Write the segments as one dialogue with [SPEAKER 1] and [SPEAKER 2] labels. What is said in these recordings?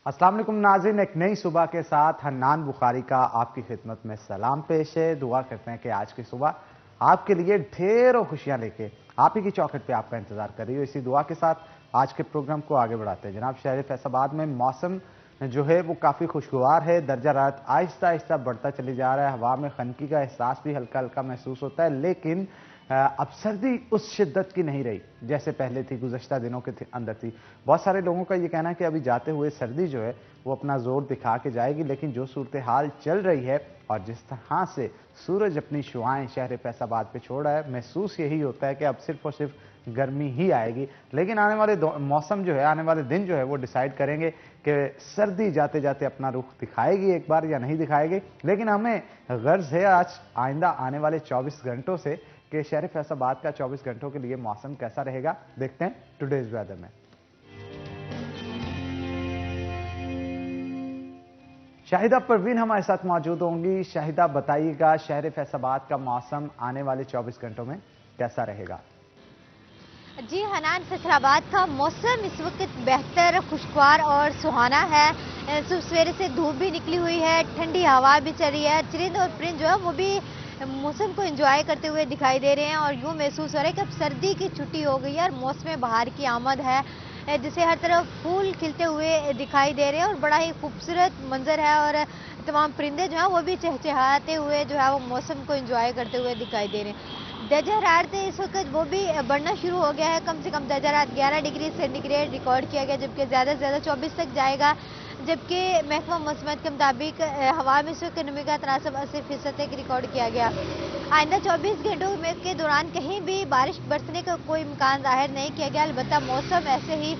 [SPEAKER 1] अस्सलाम वालेकुम नाज़रीन, एक नई सुबह के साथ हन्नान बुखारी का आपकी खिदमत में सलाम पेश है। दुआ करते हैं कि आज की सुबह आपके लिए ढेरों खुशियां लेके आप ही की चौखट पे आपका इंतजार कर रही हो। इसी दुआ के साथ आज के प्रोग्राम को आगे बढ़ाते हैं। जनाब, शहर फैसलाबाद में मौसम जो है वो काफ़ी खुशगवार है। दर्जा रात आहिस्ता आहिस्ता बढ़ता चली जा रहा है। हवा में खनकी का एहसास भी हल्का हल्का महसूस होता है, लेकिन अब सर्दी उस शिद्दत की नहीं रही जैसे पहले थी, गुज़श्ता दिनों के अंदर थी। बहुत सारे लोगों का ये कहना है कि अभी जाते हुए सर्दी जो है वो अपना जोर दिखा के जाएगी, लेकिन जो सूरत हाल चल रही है और जिस तरह से सूरज अपनी शुआएं शहर फैसलाबाद पे छोड़ रहा है, महसूस यही होता है कि अब सिर्फ और सिर्फ गर्मी ही आएगी। लेकिन आने वाले मौसम जो है, आने वाले दिन जो है वो डिसाइड करेंगे कि सर्दी जाते जाते अपना रुख दिखाएगी एक बार या नहीं दिखाएगी। लेकिन हमें गर्ज है आज आइंदा आने वाले 24 घंटों से कि शहर फैसलाबाद का 24 घंटों के लिए मौसम कैसा रहेगा। देखते हैं टुडेज वेदर में। शाहिदा परवीन हमारे साथ मौजूद होंगी। शाहिदा, बताइएगा शहर फैसलाबाद का मौसम आने वाले 24 घंटों में कैसा रहेगा?
[SPEAKER 2] जी हनान, फैसलाबाद का मौसम इस वक्त बेहतर, खुशगवार और सुहाना है। सवेरे से धूप भी निकली हुई है, ठंडी हवा भी चल रही है। चरिंद और परिंद जो है वो भी मौसम को एंजॉय करते हुए दिखाई दे रहे हैं और यूँ महसूस हो रहा है कि अब सर्दी की छुट्टी हो गई है और मौसम बहार की आमद है, जिसे हर तरफ फूल खिलते हुए दिखाई दे रहे हैं और बड़ा ही खूबसूरत मंजर है। और तमाम परिंदे जो हैं वो भी चहचहाते हुए जो है वो मौसम को एंजॉय करते हुए दिखाई दे रहे हैं। दर्जा हरारत इस वक्त वो भी बढ़ना शुरू हो गया है। कम से कम दर्जा हरारत 11 डिग्री सेंटीग्रेड रिकॉर्ड किया गया, जबकि ज़्यादा से ज़्यादा 24 तक जाएगा। जबकि महकमा मौसमियात के मुताबिक हवा में इस वक्त नमी का तनासब 80% तक रिकॉर्ड किया गया। आइंदा 24 घंटों में के दौरान कहीं भी बारिश बरसने का कोई इम्कान जाहिर नहीं किया गया। अलबत्ता मौसम ऐसे ही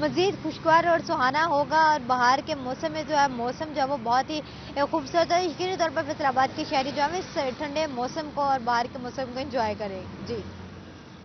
[SPEAKER 2] मजीद खुशगवार और सुहाना होगा और बाहर के मौसम में जो है मौसम जो है वो बहुत ही खूबसूरत है। यकीनी तौर पर फैसलाबाद के शहरी जो है इस ठंडे मौसम को और बाहर के मौसम को एंजॉय करें। जी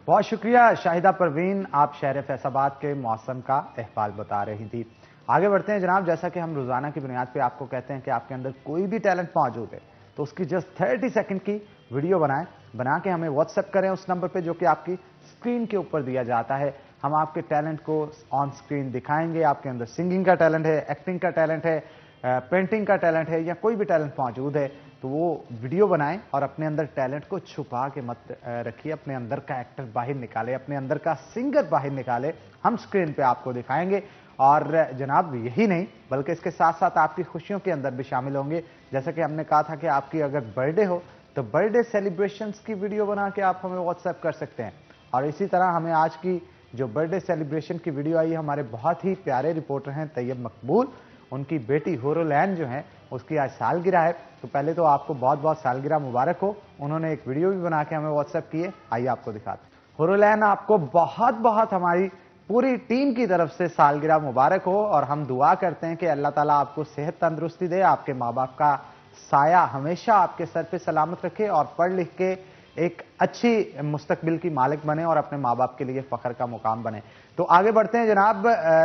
[SPEAKER 1] बहुत शुक्रिया शाहिदा परवीन, आप शहर फैसलाबाद के मौसम का अहवाल बता रही थी। आगे बढ़ते हैं जनाब। जैसा कि हम रोजाना की बुनियाद पे आपको कहते हैं कि आपके अंदर कोई भी टैलेंट मौजूद है तो उसकी जस्ट 30 सेकंड की वीडियो बना के हमें व्हाट्सएप करें उस नंबर पे जो कि आपकी स्क्रीन के ऊपर दिया जाता है। हम आपके टैलेंट को ऑन स्क्रीन दिखाएंगे। आपके अंदर सिंगिंग का टैलेंट है, एक्टिंग का टैलेंट है, पेंटिंग का टैलेंट है या कोई भी टैलेंट मौजूद है तो वो वीडियो बनाएं और अपने अंदर टैलेंट को छुपा के मत रखिए। अपने अंदर का एक्टर बाहर निकाले, अपने अंदर का सिंगर बाहर निकाले। हम स्क्रीन पे आपको दिखाएंगे और जनाब यही नहीं बल्कि इसके साथ साथ आपकी खुशियों के अंदर भी शामिल होंगे। जैसा कि हमने कहा था कि आपकी अगर बर्थडे हो तो बर्थडे सेलिब्रेशंस की वीडियो बना के आप हमें व्हाट्सएप कर सकते हैं। और इसी तरह हमें आज की जो बर्थडे सेलिब्रेशन की वीडियो आई, हमारे बहुत ही प्यारे रिपोर्टर हैं तैयब मकबूल, उनकी बेटी होरोलैन जो है उसकी आज सालगिरह है। तो पहले तो आपको बहुत बहुत सालगिरह मुबारक हो। उन्होंने एक वीडियो भी बना के हमें व्हाट्सएप की है, आइए आपको दिखाते हैं। होरोलैन, आपको बहुत बहुत हमारी पूरी टीम की तरफ से सालगिरह मुबारक हो और हम दुआ करते हैं कि अल्लाह ताला आपको सेहत तंदुरुस्ती दे, आपके माँ बाप का साया हमेशा आपके सर पे सलामत रखे और पढ़ लिख के एक अच्छी मुस्तकबिल की मालिक बने और अपने माँ बाप के लिए फख्र का मुकाम बने। तो आगे बढ़ते हैं जनाब।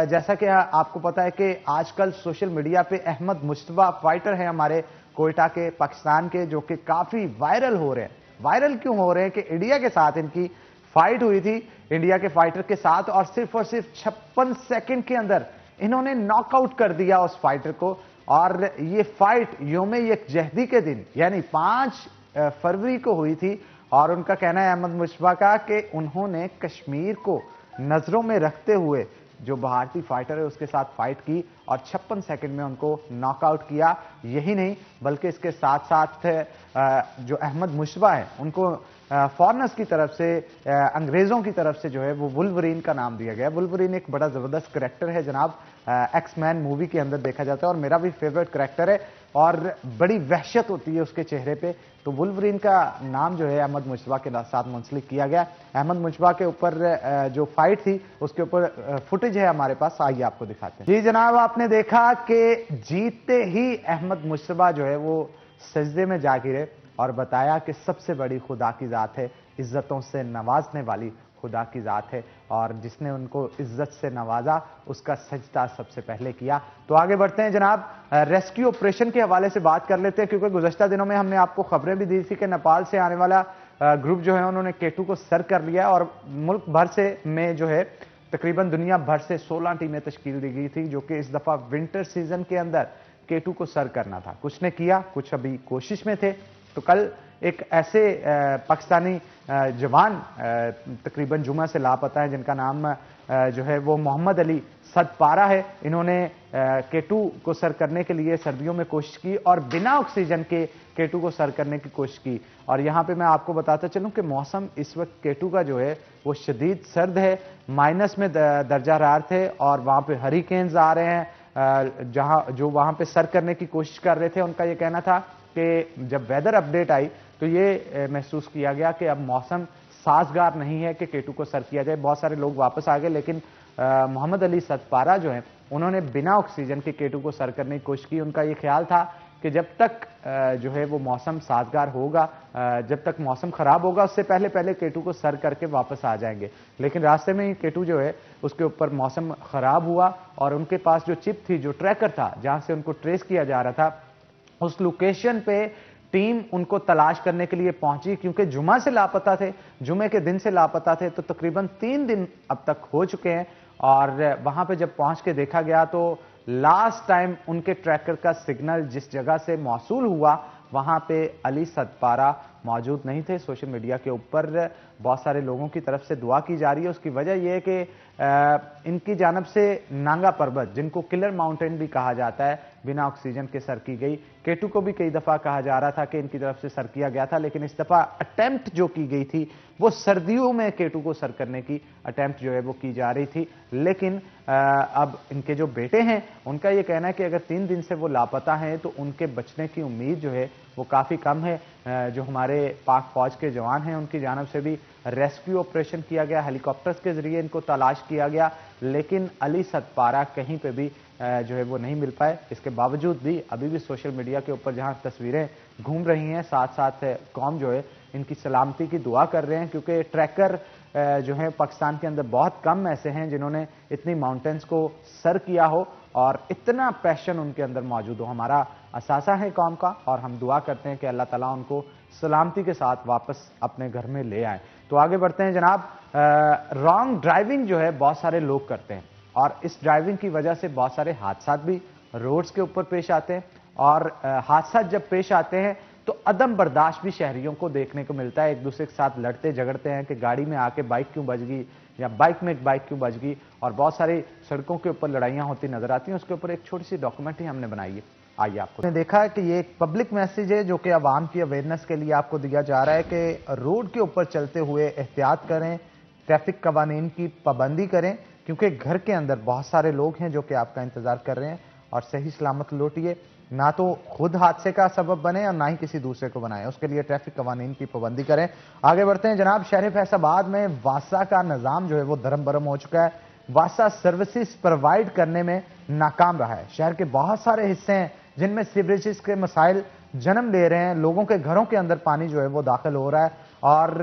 [SPEAKER 1] जैसा कि आपको पता है कि आजकल सोशल मीडिया पे अहमद मुश्तबा फाइटर हैं हमारे कोयटा के, पाकिस्तान के, जो कि काफी वायरल हो रहे हैं। वायरल क्यों हो रहे हैं कि इंडिया के साथ इनकी फाइट हुई थी, इंडिया के फाइटर के साथ, और सिर्फ 56 सेकंड के अंदर इन्होंने नॉकआउट कर दिया उस फाइटर को। और ये फाइट योम यकजहदी के दिन यानी 5 फरवरी को हुई थी। और उनका कहना है अहमद मुश्तबा का कि उन्होंने कश्मीर को नजरों में रखते हुए जो भारतीय फाइटर है उसके साथ फाइट की और 56 सेकंड में उनको नॉकआउट किया। यही नहीं बल्कि इसके साथ साथ जो अहमद मुश्तबा है उनको फॉरनर्स की तरफ से, अंग्रेजों की तरफ से जो है वो वुल्वरीन का नाम दिया गया। वुल्वरीन एक बड़ा जबरदस्त करैक्टर है जनाब, एक्समैन मूवी के अंदर देखा जाता है और मेरा भी फेवरेट करैक्टर है और बड़ी वहशत होती है उसके चेहरे पे। तो वुल्वरीन का नाम जो है अहमद मुश्तबा के साथ मुंसलिक किया गया। अहमद मुश्तबा के ऊपर जो फाइट थी उसके ऊपर फुटेज है हमारे पास, आइए आपको दिखाते हैं। जी जनाब, आपने देखा कि जीतते ही अहमद मुश्तबा जो है वो सजदे में जा गिरे और बताया कि सबसे बड़ी खुदा की जात है, इज्जतों से नवाजने वाली खुदा की जात है और जिसने उनको इज्जत से नवाजा उसका सजदा सबसे पहले किया। तो आगे बढ़ते हैं जनाब। रेस्क्यू ऑपरेशन के हवाले से बात कर लेते हैं क्योंकि गुज़श्ता दिनों में हमने आपको खबरें भी दी थी कि नेपाल से आने वाला ग्रुप जो है उन्होंने केटू को सर कर लिया और मुल्क भर से में जो है तकरीबन दुनिया भर से 16 टीमें तश्कील दी गई थी, जो कि इस दफा विंटर सीजन के अंदर K2 को सर करना था। कुछ ने किया, कुछ अभी कोशिश में थे। तो कल एक ऐसे पाकिस्तानी जवान तकरीबन जुमा से लापता है, जिनका नाम जो है वो मोहम्मद अली सदपारा है। इन्होंने K2 को सर करने के लिए सर्दियों में कोशिश की और बिना ऑक्सीजन के K2 को सर करने की कोशिश की। और यहाँ पे मैं आपको बताता चलूं कि मौसम इस वक्त K2 का जो है वो शदीद सर्द है, माइनस में दर्जा हरारत है और वहाँ पे हरिकेन्स आ रहे हैं। जो वहाँ पे सर करने की कोशिश कर रहे थे, उनका ये कहना था कि जब वेदर अपडेट आई तो ये महसूस किया गया कि अब मौसम साजगार नहीं है कि K2 को सर किया जाए। बहुत सारे लोग वापस आ गए, लेकिन मोहम्मद अली सदपारा जो है उन्होंने बिना ऑक्सीजन के K2 को सर करने की कोशिश की। उनका ये ख्याल था कि जब तक जो है वो मौसम साजगार होगा, जब तक मौसम खराब होगा, उससे पहले पहले K2 को सर करके वापस आ जाएंगे। लेकिन रास्ते में ही K2 जो है उसके ऊपर मौसम खराब हुआ और उनके पास जो चिप थी, जो ट्रैकर था, जहां से उनको ट्रेस किया जा रहा था, उस लोकेशन पे टीम उनको तलाश करने के लिए पहुंची। क्योंकि जुमा से लापता थे, जुमे के दिन से लापता थे, तो तकरीबन 3 दिन अब तक हो चुके हैं। और वहां पे जब पहुंच के देखा गया तो लास्ट टाइम उनके ट्रैकर का सिग्नल जिस जगह से मौसूल हुआ, वहां पे अली सदपारा मौजूद नहीं थे। सोशल मीडिया के ऊपर बहुत सारे लोगों की तरफ से दुआ की जा रही है। उसकी वजह यह है कि इनकी जानब से नांगा पर्वत, जिनको किलर माउंटेन भी कहा जाता है, बिना ऑक्सीजन के सर की गई। K2 को भी कई दफा कहा जा रहा था कि इनकी तरफ से सर किया गया था, लेकिन इस दफा अटेम्प्ट जो की गई थी वो सर्दियों में K2 को सर करने की अटेम्प्ट जो है वो की जा रही थी। लेकिन अब इनके जो बेटे हैं उनका ये कहना है कि अगर 3 दिन से वो लापता हैं तो उनके बचने की उम्मीद जो है वो काफी कम है। जो हमारे पाक फौज के जवान हैं उनकी जानब से भी रेस्क्यू ऑपरेशन किया गया, हेलीकॉप्टर्स के जरिए इनको तलाश किया गया, लेकिन अली सदपारा कहीं पे भी जो है वो नहीं मिल पाए। इसके बावजूद भी अभी भी सोशल मीडिया के ऊपर जहां तस्वीरें घूम रही हैं, साथ साथ कौम जो है इनकी सलामती की दुआ कर रहे हैं। क्योंकि ट्रैकर जो है पाकिस्तान के अंदर बहुत कम ऐसे हैं जिन्होंने इतनी माउंटेन्स को सर किया हो और इतना पैशन उनके अंदर मौजूद हो। हमारा असासा है कौम का और हम दुआ करते हैं कि अल्लाह ताला उनको सलामती के साथ वापस अपने घर में ले आए। तो आगे बढ़ते हैं जनाब। रॉन्ग ड्राइविंग जो है बहुत सारे लोग करते हैं और इस ड्राइविंग की वजह से बहुत सारे हादसा भी रोड्स के ऊपर पेश आते हैं। और हादसा जब पेश आते हैं तो अदम बर्दाश्त भी शहरियों को देखने को मिलता है। एक दूसरे के साथ लड़ते झगड़ते हैं कि गाड़ी में आके बाइक क्यों बज गई या बाइक में एक बाइक क्यों बज गई, और बहुत सारी सड़कों के ऊपर लड़ाइयां होती नजर आती हैं। उसके ऊपर एक छोटी सी डॉक्यूमेंट्री हमने बनाई है, आइए आपको देखा है कि ये एक पब्लिक मैसेज है जो कि आवाम की अवेयरनेस के लिए आपको दिया जा रहा है कि रोड के ऊपर चलते हुए एहतियात करें, ट्रैफिक कवानीन की पाबंदी करें, क्योंकि घर के अंदर बहुत सारे लोग हैं जो कि आपका इंतजार कर रहे हैं। और सही सलामत लौटिए, ना तो खुद हादसे का सबब बने और ना ही किसी दूसरे को बनाए। उसके लिए ट्रैफिक कवानीन की पाबंदी करें। आगे बढ़ते हैं जनाब। शहर फैसलाबाद में वासा का निजाम जो है वो धर्म भरम हो चुका है। वासा सर्विसेज प्रोवाइड करने में नाकाम रहा है। शहर के बहुत सारे हिस्से हैं जिनमें सीवरेजेस के मसाइल जन्म ले रहे हैं। लोगों के घरों के अंदर पानी जो है वो दाखिल हो रहा है और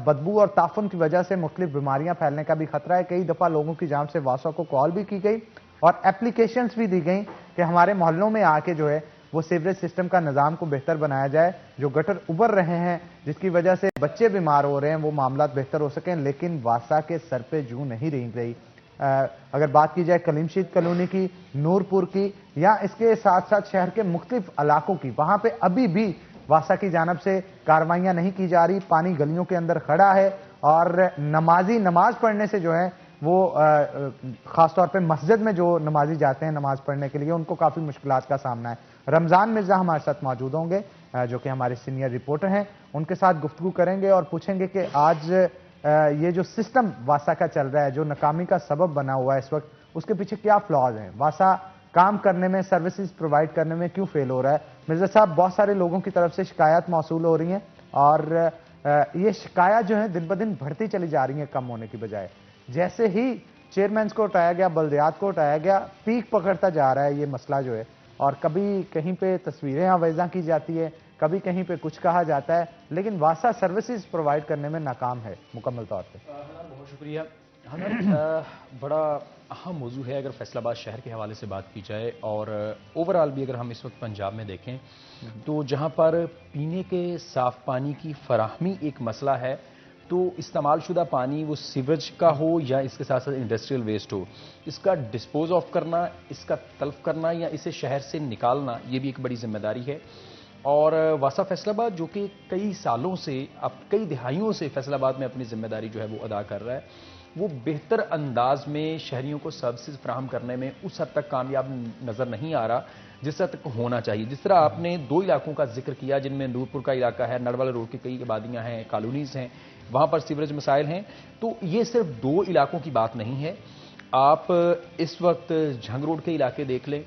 [SPEAKER 1] बदबू और ताफुन की वजह से मुख्तलिफ बीमारियां फैलने का भी खतरा है। कई दफा लोगों की जान से वासा को कॉल भी की गई और एप्लीकेशंस भी दी गई कि हमारे मोहल्लों में आके जो है वो सीवरेज सिस्टम का निज़ाम को बेहतर बनाया जाए। जो गटर उभर रहे हैं जिसकी वजह से बच्चे बीमार हो रहे हैं, वो मामला बेहतर हो सकें, लेकिन वासा के सर पे जू नहीं रही। अगर बात की जाए कलीमशीद कॉलोनी की, नूरपुर की, या इसके साथ साथ शहर के मुख्तलिफ इलाकों की, वहां पे अभी भी वासा की जानब से कार्रवाइयां नहीं की जा रही। पानी गलियों के अंदर खड़ा है और नमाजी नमाज पढ़ने से जो है वो खासतौर पे मस्जिद में जो नमाजी जाते हैं नमाज पढ़ने के लिए, उनको काफी मुश्किलात का सामना है। रमजान मिर्जा हमारे साथ मौजूद होंगे जो कि हमारे सीनियर रिपोर्टर हैं, उनके साथ गुफ्तगू करेंगे और पूछेंगे कि आज ये जो सिस्टम वासा का चल रहा है, जो नाकामी का सबब बना हुआ है इस वक्त, उसके पीछे क्या फ्लॉज हैं, वासा काम करने में, सर्विसेज प्रोवाइड करने में क्यों फेल हो रहा है। मिर्जा साहब, बहुत सारे लोगों की तरफ से शिकायत मौसूल हो रही हैं और ये शिकायत जो है दिन ब दिन बढ़ती चली जा रही है कम होने की बजाय। जैसे ही चेयरमैन को उठाया गया, बल्दियात को उठाया गया, पीक पकड़ता जा रहा है ये मसला जो है। और कभी कहीं पे तस्वीरें आवेजा की जाती है, कभी कहीं पे कुछ कहा जाता है, लेकिन वासा सर्विसेज प्रोवाइड करने में नाकाम है मुकम्मल तौर पे।
[SPEAKER 3] बहुत शुक्रिया। बड़ा अहम मौजू है अगर फैसलाबाद शहर के हवाले से बात की जाए और ओवरऑल भी अगर हम इस वक्त पंजाब में देखें तो जहां पर पीने के साफ पानी की फराहमी एक मसला है, तो इस्तेमाल शुदा पानी वो सीवरेज का हो या इसके साथ साथ इंडस्ट्रियल वेस्ट हो, इसका डिस्पोज ऑफ करना, इसका तल्फ करना या इसे शहर से निकालना, ये भी एक बड़ी जिम्मेदारी है। और वासा फैसलाबाद जो कि कई सालों से, अब कई दिहाइयों से फैसलाबाद में अपनी जिम्मेदारी जो है वो अदा कर रहा है, वो बेहतर अंदाज में शहरियों को सर्विसेज फ्राहम करने में उस हद तक कामयाब नज़र नहीं आ रहा जिस हद तक होना चाहिए। जिस तरह आपने 2 इलाकों का जिक्र किया जिनमें नूरपुर का इलाका है, नड़वाला रोड की कई आबादियां हैं, कॉलोनीज हैं, वहां पर सीवरेज मसाइल हैं, तो ये सिर्फ 2 इलाकों की बात नहीं है। आप इस वक्त झंग रोड के इलाके देख लें,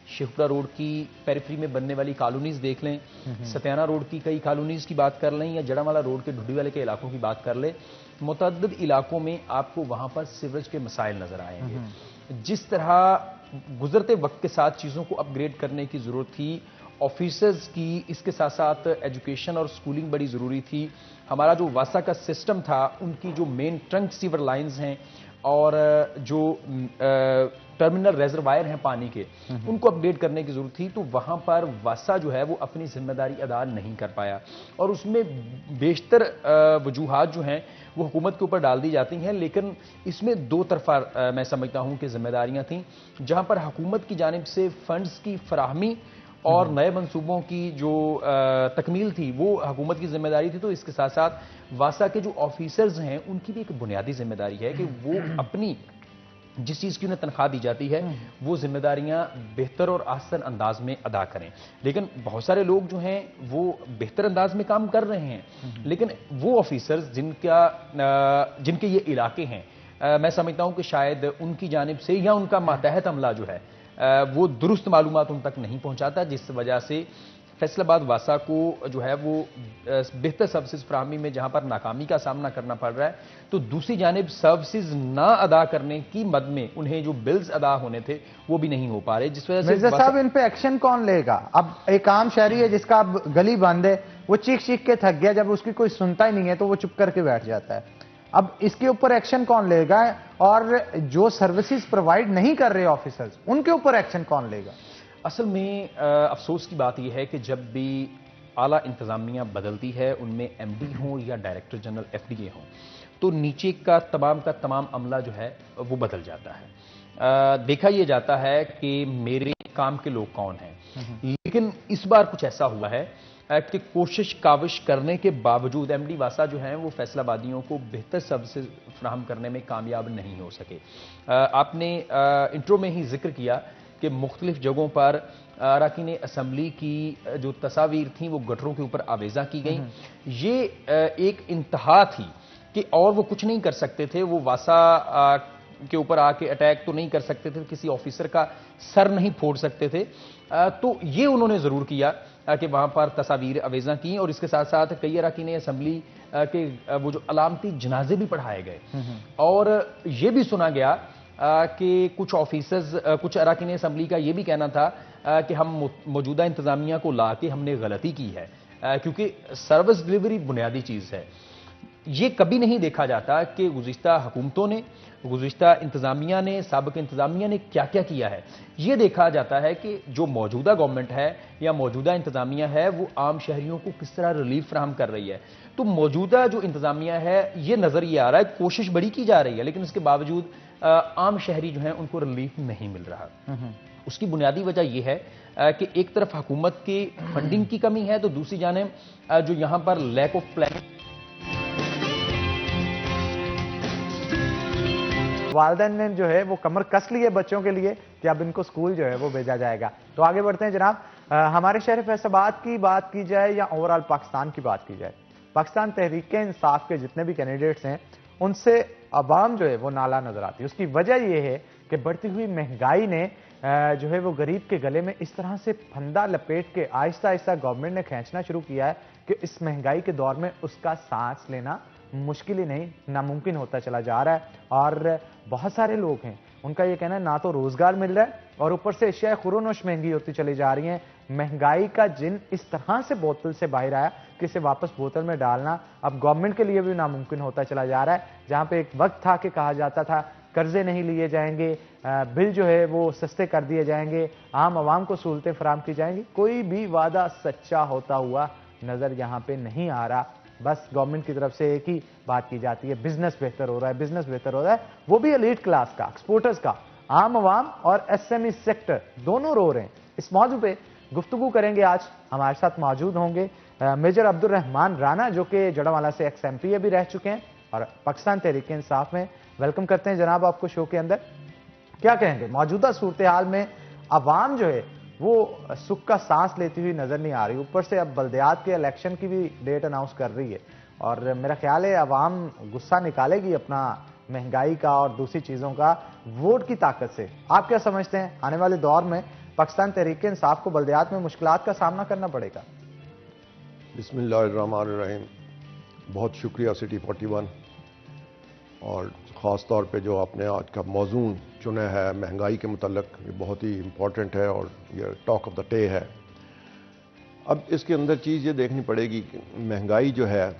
[SPEAKER 3] शिवपुरा रोड की पेरिफेरी में बनने वाली कॉलोनीज देख लें, सत्याना रोड की कई कॉलोनीज की बात कर लें या जड़ावाला रोड के ढुड्डी वाले के इलाकों की बात कर लें, मुतअद्दिद इलाकों में आपको वहां पर सीवरेज के मसाइल नजर आएंगे। जिस तरह गुजरते वक्त के साथ चीजों को अपग्रेड करने की जरूरत थी, ऑफिसर्स की इसके साथ साथ एजुकेशन और स्कूलिंग बड़ी जरूरी थी। हमारा जो वासा का सिस्टम था, उनकी जो मेन ट्रंक सीवर लाइंस हैं और जो टर्मिनल रिजर्वायर हैं पानी के, उनको अपडेट करने की जरूरत थी। तो वहां पर वासा जो है वो अपनी जिम्मेदारी अदा नहीं कर पाया और उसमें बेशतर वजूहात जो हैं वो हुकूमत के ऊपर डाल दी जाती हैं, लेकिन इसमें 2 तरफा मैं समझता हूं कि जिम्मेदारियां थीं। जहां पर हुकूमत की जानिब से फंड्स की फराहमी और नए मंसूबों की जो तकमील थी वो हुकूमत की जिम्मेदारी थी, तो इसके साथ साथ वासा के जो ऑफिसर्स हैं उनकी भी एक बुनियादी जिम्मेदारी है कि वो अपनी जिस चीज की उन्हें तनख्वाह दी जाती है वो जिम्मेदारियां बेहतर और आसान अंदाज में अदा करें। लेकिन बहुत सारे लोग जो हैं वो बेहतर अंदाज में काम कर रहे हैं, लेकिन वो ऑफिसर्स जिनके ये इलाके हैं, मैं समझता हूं कि शायद उनकी जानिब से या उनका मातहत अमला जो है वो दुरुस्त मालूमात उन तक नहीं पहुंचाता, जिस वजह से फैसलाबाद वासा को जो है वो बेहतर सर्विसेज फराहमी में जहां पर नाकामी का सामना करना पड़ रहा है, तो दूसरी जानिब सर्विसेज ना अदा करने की मद में उन्हें जो बिल्स अदा होने थे वो भी नहीं हो पा रहे, जिस वजह से
[SPEAKER 1] मिर्जा साहब इन पे एक्शन कौन लेगा? अब एक आम शहरी है जिसका अब गली बंद है, वो चीख चीख के थक गया, जब उसकी कोई सुनता ही नहीं है तो वो चुप करके बैठ जाता है। अब इसके ऊपर एक्शन कौन लेगा? और जो सर्विसेज प्रोवाइड नहीं कर रहे ऑफिसर्स, उनके ऊपर एक्शन कौन लेगा?
[SPEAKER 3] असल में अफसोस की बात यह है कि जब भी आला इंतजामिया बदलती है, उनमें एमडी हो या डायरेक्टर जनरल एफडीए हो, तो नीचे का तमाम अमला जो है वो बदल जाता है। देखा यह जाता है कि मेरे काम के लोग कौन हैं, लेकिन इस बार कुछ ऐसा हुआ है कि कोशिश काविश करने के बावजूद एमडी वासा जो हैं वो फैसलाबादियों को बेहतर सर्विसेज फ्राहम करने में कामयाब नहीं हो सके। आपने इंट्रो में ही जिक्र किया कि मुख्तलिफ जगहों पर अरकान असम्बली की जो तस्वीर थी वो गटरों के ऊपर आवेजा की गई। ये एक इंतहा थी कि और वो कुछ नहीं कर सकते थे, वो वासा के ऊपर आके अटैक तो नहीं कर सकते थे, किसी ऑफिसर का सर नहीं फोड़ सकते थे, तो ये उन्होंने जरूर किया कि वहां पर तस्वीर अवेजा की और इसके साथ साथ कई अरकान असम्बली के वो जो अलामती जनाजे भी पढ़ाए गए और ये भी सुना गया कि कुछ ऑफिसर्स, कुछ अरकान असम्बली का ये भी कहना था कि हम मौजूदा इंतजामिया को ला के हमने गलती की है, क्योंकि सर्विस डिलीवरी बुनियादी चीज है। ये कभी नहीं देखा जाता कि गुज़िश्ता हुकूमतों ने, गुज़िश्ता इंतजामिया ने, साबिक इंतजामिया ने क्या क्या किया है। ये देखा जाता है कि जो मौजूदा गवर्नमेंट है या मौजूदा इंतजामिया है वो आम शहरियों को किस तरह रिलीफ फ्राहम कर रही है। तो मौजूदा जो इंतजामिया है ये नजर ये आ रहा है, कोशिश बड़ी की जा रही है, लेकिन इसके बावजूद आम शहरी जो है उनको रिलीफ नहीं मिल रहा। उसकी बुनियादी वजह यह है कि एक तरफ हुकूमत की फंडिंग की कमी है, तो दूसरी जानिब जो यहां पर लैक ऑफ प्लानिंग।
[SPEAKER 1] वालिदैन ने जो है वो कमर कस ली है बच्चों के लिए कि अब इनको स्कूल जो है वो भेजा जाएगा। तो आगे बढ़ते हैं जनाब, हमारे शहर फैसलाबाद की बात की जाए या ओवरऑल पाकिस्तान की बात की जाए, पाकिस्तान तहरीक इंसाफ के जितने भी कैंडिडेट्स हैं उनसे अवाम जो है वो नाला नजर आती है। उसकी वजह यह है कि बढ़ती हुई महंगाई ने जो है वो गरीब के गले में इस तरह से फंदा लपेट के आहिस्ता आहिस्ता गवर्नमेंट ने खींचना शुरू किया है कि इस महंगाई के दौर में उसका सांस लेना मुश्किल ही नहीं नामुमकिन होता चला जा रहा है। और बहुत सारे लोग हैं उनका ये कहना है ना तो रोजगार मिल रहा है और ऊपर से अशिया खुरोनोश महंगी होती चली जा रही हैं। महंगाई का जिन इस तरह से बोतल से बाहर आया कि इसे वापस बोतल में डालना अब गवर्नमेंट के लिए भी नामुमकिन होता चला जा रहा है। जहां पे एक वक्त था कि कहा जाता था कर्जे नहीं लिए जाएंगे, बिल जो है वो सस्ते कर दिए जाएंगे, आम आवाम को सहूलतें फराहम की जाएंगी, कोई भी वादा सच्चा होता हुआ नजर यहां पे नहीं आ रहा। बस गवर्नमेंट की तरफ से एक ही बात की जाती है, बिजनेस बेहतर हो रहा है, बिजनेस बेहतर हो रहा है, वो भी एलीट क्लास का, एक्सपोर्टर्स का। आम आवाम और एसएमई सेक्टर दोनों रो रहे हैं। इस मौजू पे गुफ्तगू करेंगे आज। हमारे साथ मौजूद होंगे मेजर अब्दुल रहमान राना, जो कि जड़ावाला से एक्स एमपी भी रह चुके हैं और पाकिस्तान तहरीक इंसाफ में। वेलकम करते हैं जनाब आपको शो के अंदर। क्या कहेंगे, मौजूदा सूरत हाल में अवाम जो है वो सुख का सांस लेती हुई नजर नहीं आ रही, ऊपर से अब बल्दियात के इलेक्शन की भी डेट अनाउंस कर रही है और मेरा ख्याल है अवाम गुस्सा निकालेगी अपना महंगाई का और दूसरी चीजों का वोट की ताकत से। आप क्या समझते हैं, आने वाले दौर में पाकिस्तान तहरीक इंसाफ को बल्दियात में मुश्किलात का सामना करना पड़ेगा?
[SPEAKER 4] बिस्मिल्लाहिर्रहमानिर्रहीम। बहुत शुक्रिया सिटी 41 और ख़ास तौर पे जो आपने आज का मौजू चुना है महंगाई के मुतल्लिक, ये बहुत ही इम्पोर्टेंट है और ये टॉक ऑफ द डे है। अब इसके अंदर चीज़ ये देखनी पड़ेगी कि महंगाई जो है